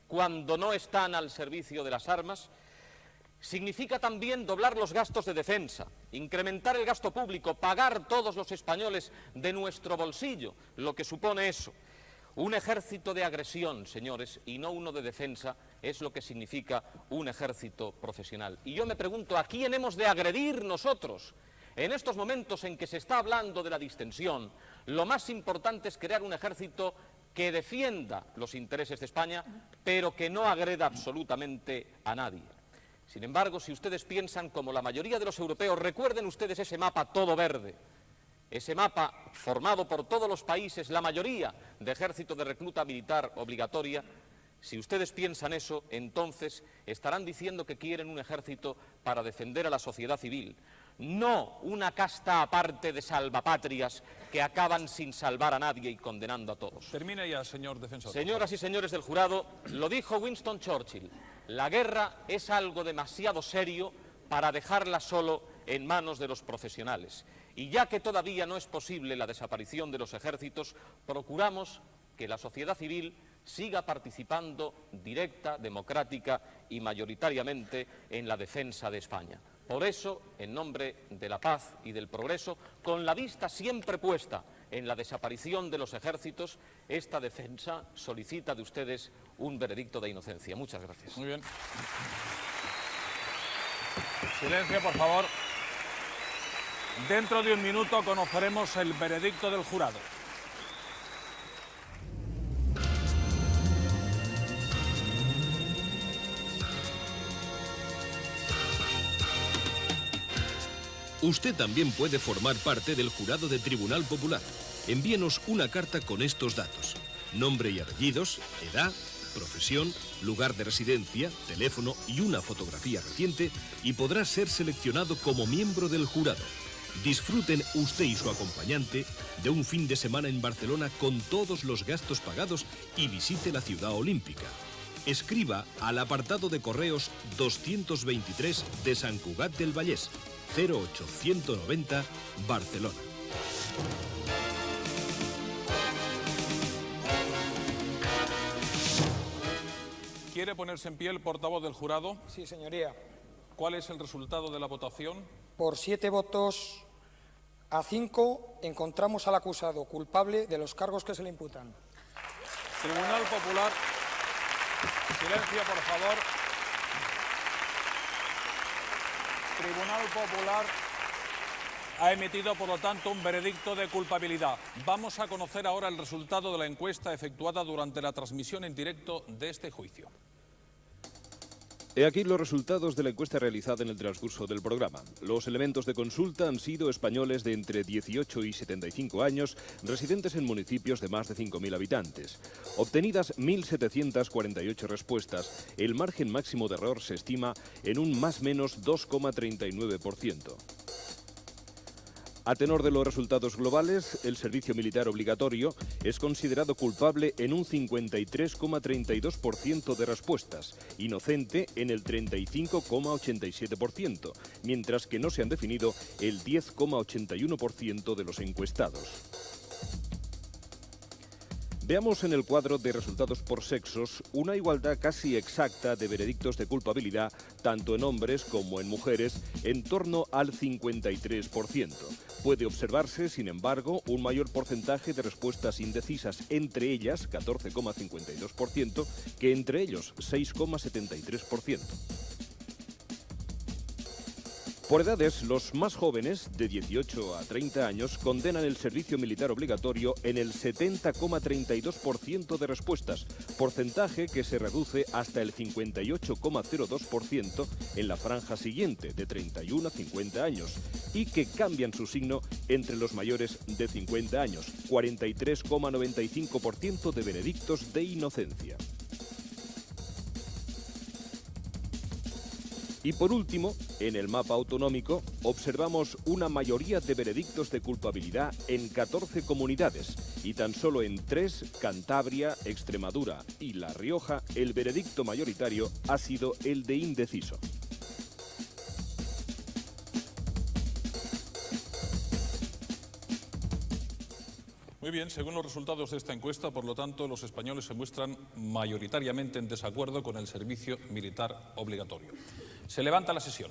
cuando no están al servicio de las armas. Significa también doblar los gastos de defensa, incrementar el gasto público, pagar todos los españoles de nuestro bolsillo, lo que supone eso. Un ejército de agresión, señores, y no uno de defensa, es lo que significa un ejército profesional. Y yo me pregunto, ¿a quién hemos de agredir nosotros? En estos momentos en que se está hablando de la distensión, lo más importante es crear un ejército que defienda los intereses de España, pero que no agreda absolutamente a nadie. Sin embargo, si ustedes piensan como la mayoría de los europeos, recuerden ustedes ese mapa todo verde, ese mapa formado por todos los países, la mayoría de ejército de recluta militar obligatoria. Si ustedes piensan eso, entonces estarán diciendo que quieren un ejército para defender a la sociedad civil, no una casta aparte de salvapatrias que acaban sin salvar a nadie y condenando a todos. Termine ya, señor defensor. Señoras y señores del jurado, lo dijo Winston Churchill, la guerra es algo demasiado serio para dejarla solo en manos de los profesionales. Y ya que todavía no es posible la desaparición de los ejércitos, procuramos que la sociedad civil siga participando directa, democrática y mayoritariamente en la defensa de España. Por eso, en nombre de la paz y del progreso, con la vista siempre puesta en la desaparición de los ejércitos, esta defensa solicita de ustedes un veredicto de inocencia. Muchas gracias. Muy bien. Silencio, por favor. Dentro de un minuto conoceremos el veredicto del jurado. Usted también puede formar parte del jurado de Tribunal Popular. Envíenos una carta con estos datos: nombre y apellidos, edad, profesión, lugar de residencia, teléfono y una fotografía reciente, y podrá ser seleccionado como miembro del jurado. Disfruten usted y su acompañante de un fin de semana en Barcelona con todos los gastos pagados y visite la ciudad olímpica. Escriba al apartado de correos 223 de Sant Cugat del Vallès, 08190, Barcelona. ¿Quiere ponerse en pie el portavoz del jurado? Sí, señoría. ¿Cuál es el resultado de la votación? Por 7 votos a 5 encontramos al acusado culpable de los cargos que se le imputan. Tribunal Popular. Silencio, por favor. Tribunal Popular ha emitido, por lo tanto, un veredicto de culpabilidad. Vamos a conocer ahora el resultado de la encuesta efectuada durante la transmisión en directo de este juicio. He aquí los resultados de la encuesta realizada en el transcurso del programa. Los elementos de consulta han sido españoles de entre 18 y 75 años, residentes en municipios de más de 5.000 habitantes. Obtenidas 1.748 respuestas, el margen máximo de error se estima en un más menos 2,39%. A tenor de los resultados globales, el servicio militar obligatorio es considerado culpable en un 53,32% de respuestas, inocente en el 35,87%, mientras que no se han definido el 10,81% de los encuestados. Veamos en el cuadro de resultados por sexos una igualdad casi exacta de veredictos de culpabilidad, tanto en hombres como en mujeres, en torno al 53%. Puede observarse, sin embargo, un mayor porcentaje de respuestas indecisas, entre ellas 14,52%, que entre ellos 6,73%. Por edades, los más jóvenes, de 18 a 30 años, condenan el servicio militar obligatorio en el 70,32% de respuestas, porcentaje que se reduce hasta el 58,02% en la franja siguiente, de 31 a 50 años, y que cambian su signo entre los mayores de 50 años, 43,95% de veredictos de inocencia. Y por último, en el mapa autonómico, observamos una mayoría de veredictos de culpabilidad en 14 comunidades y tan solo en 3, Cantabria, Extremadura y La Rioja, el veredicto mayoritario ha sido el de indeciso. Muy bien, según los resultados de esta encuesta, por lo tanto, los españoles se muestran mayoritariamente en desacuerdo con el servicio militar obligatorio. Se levanta la sesión.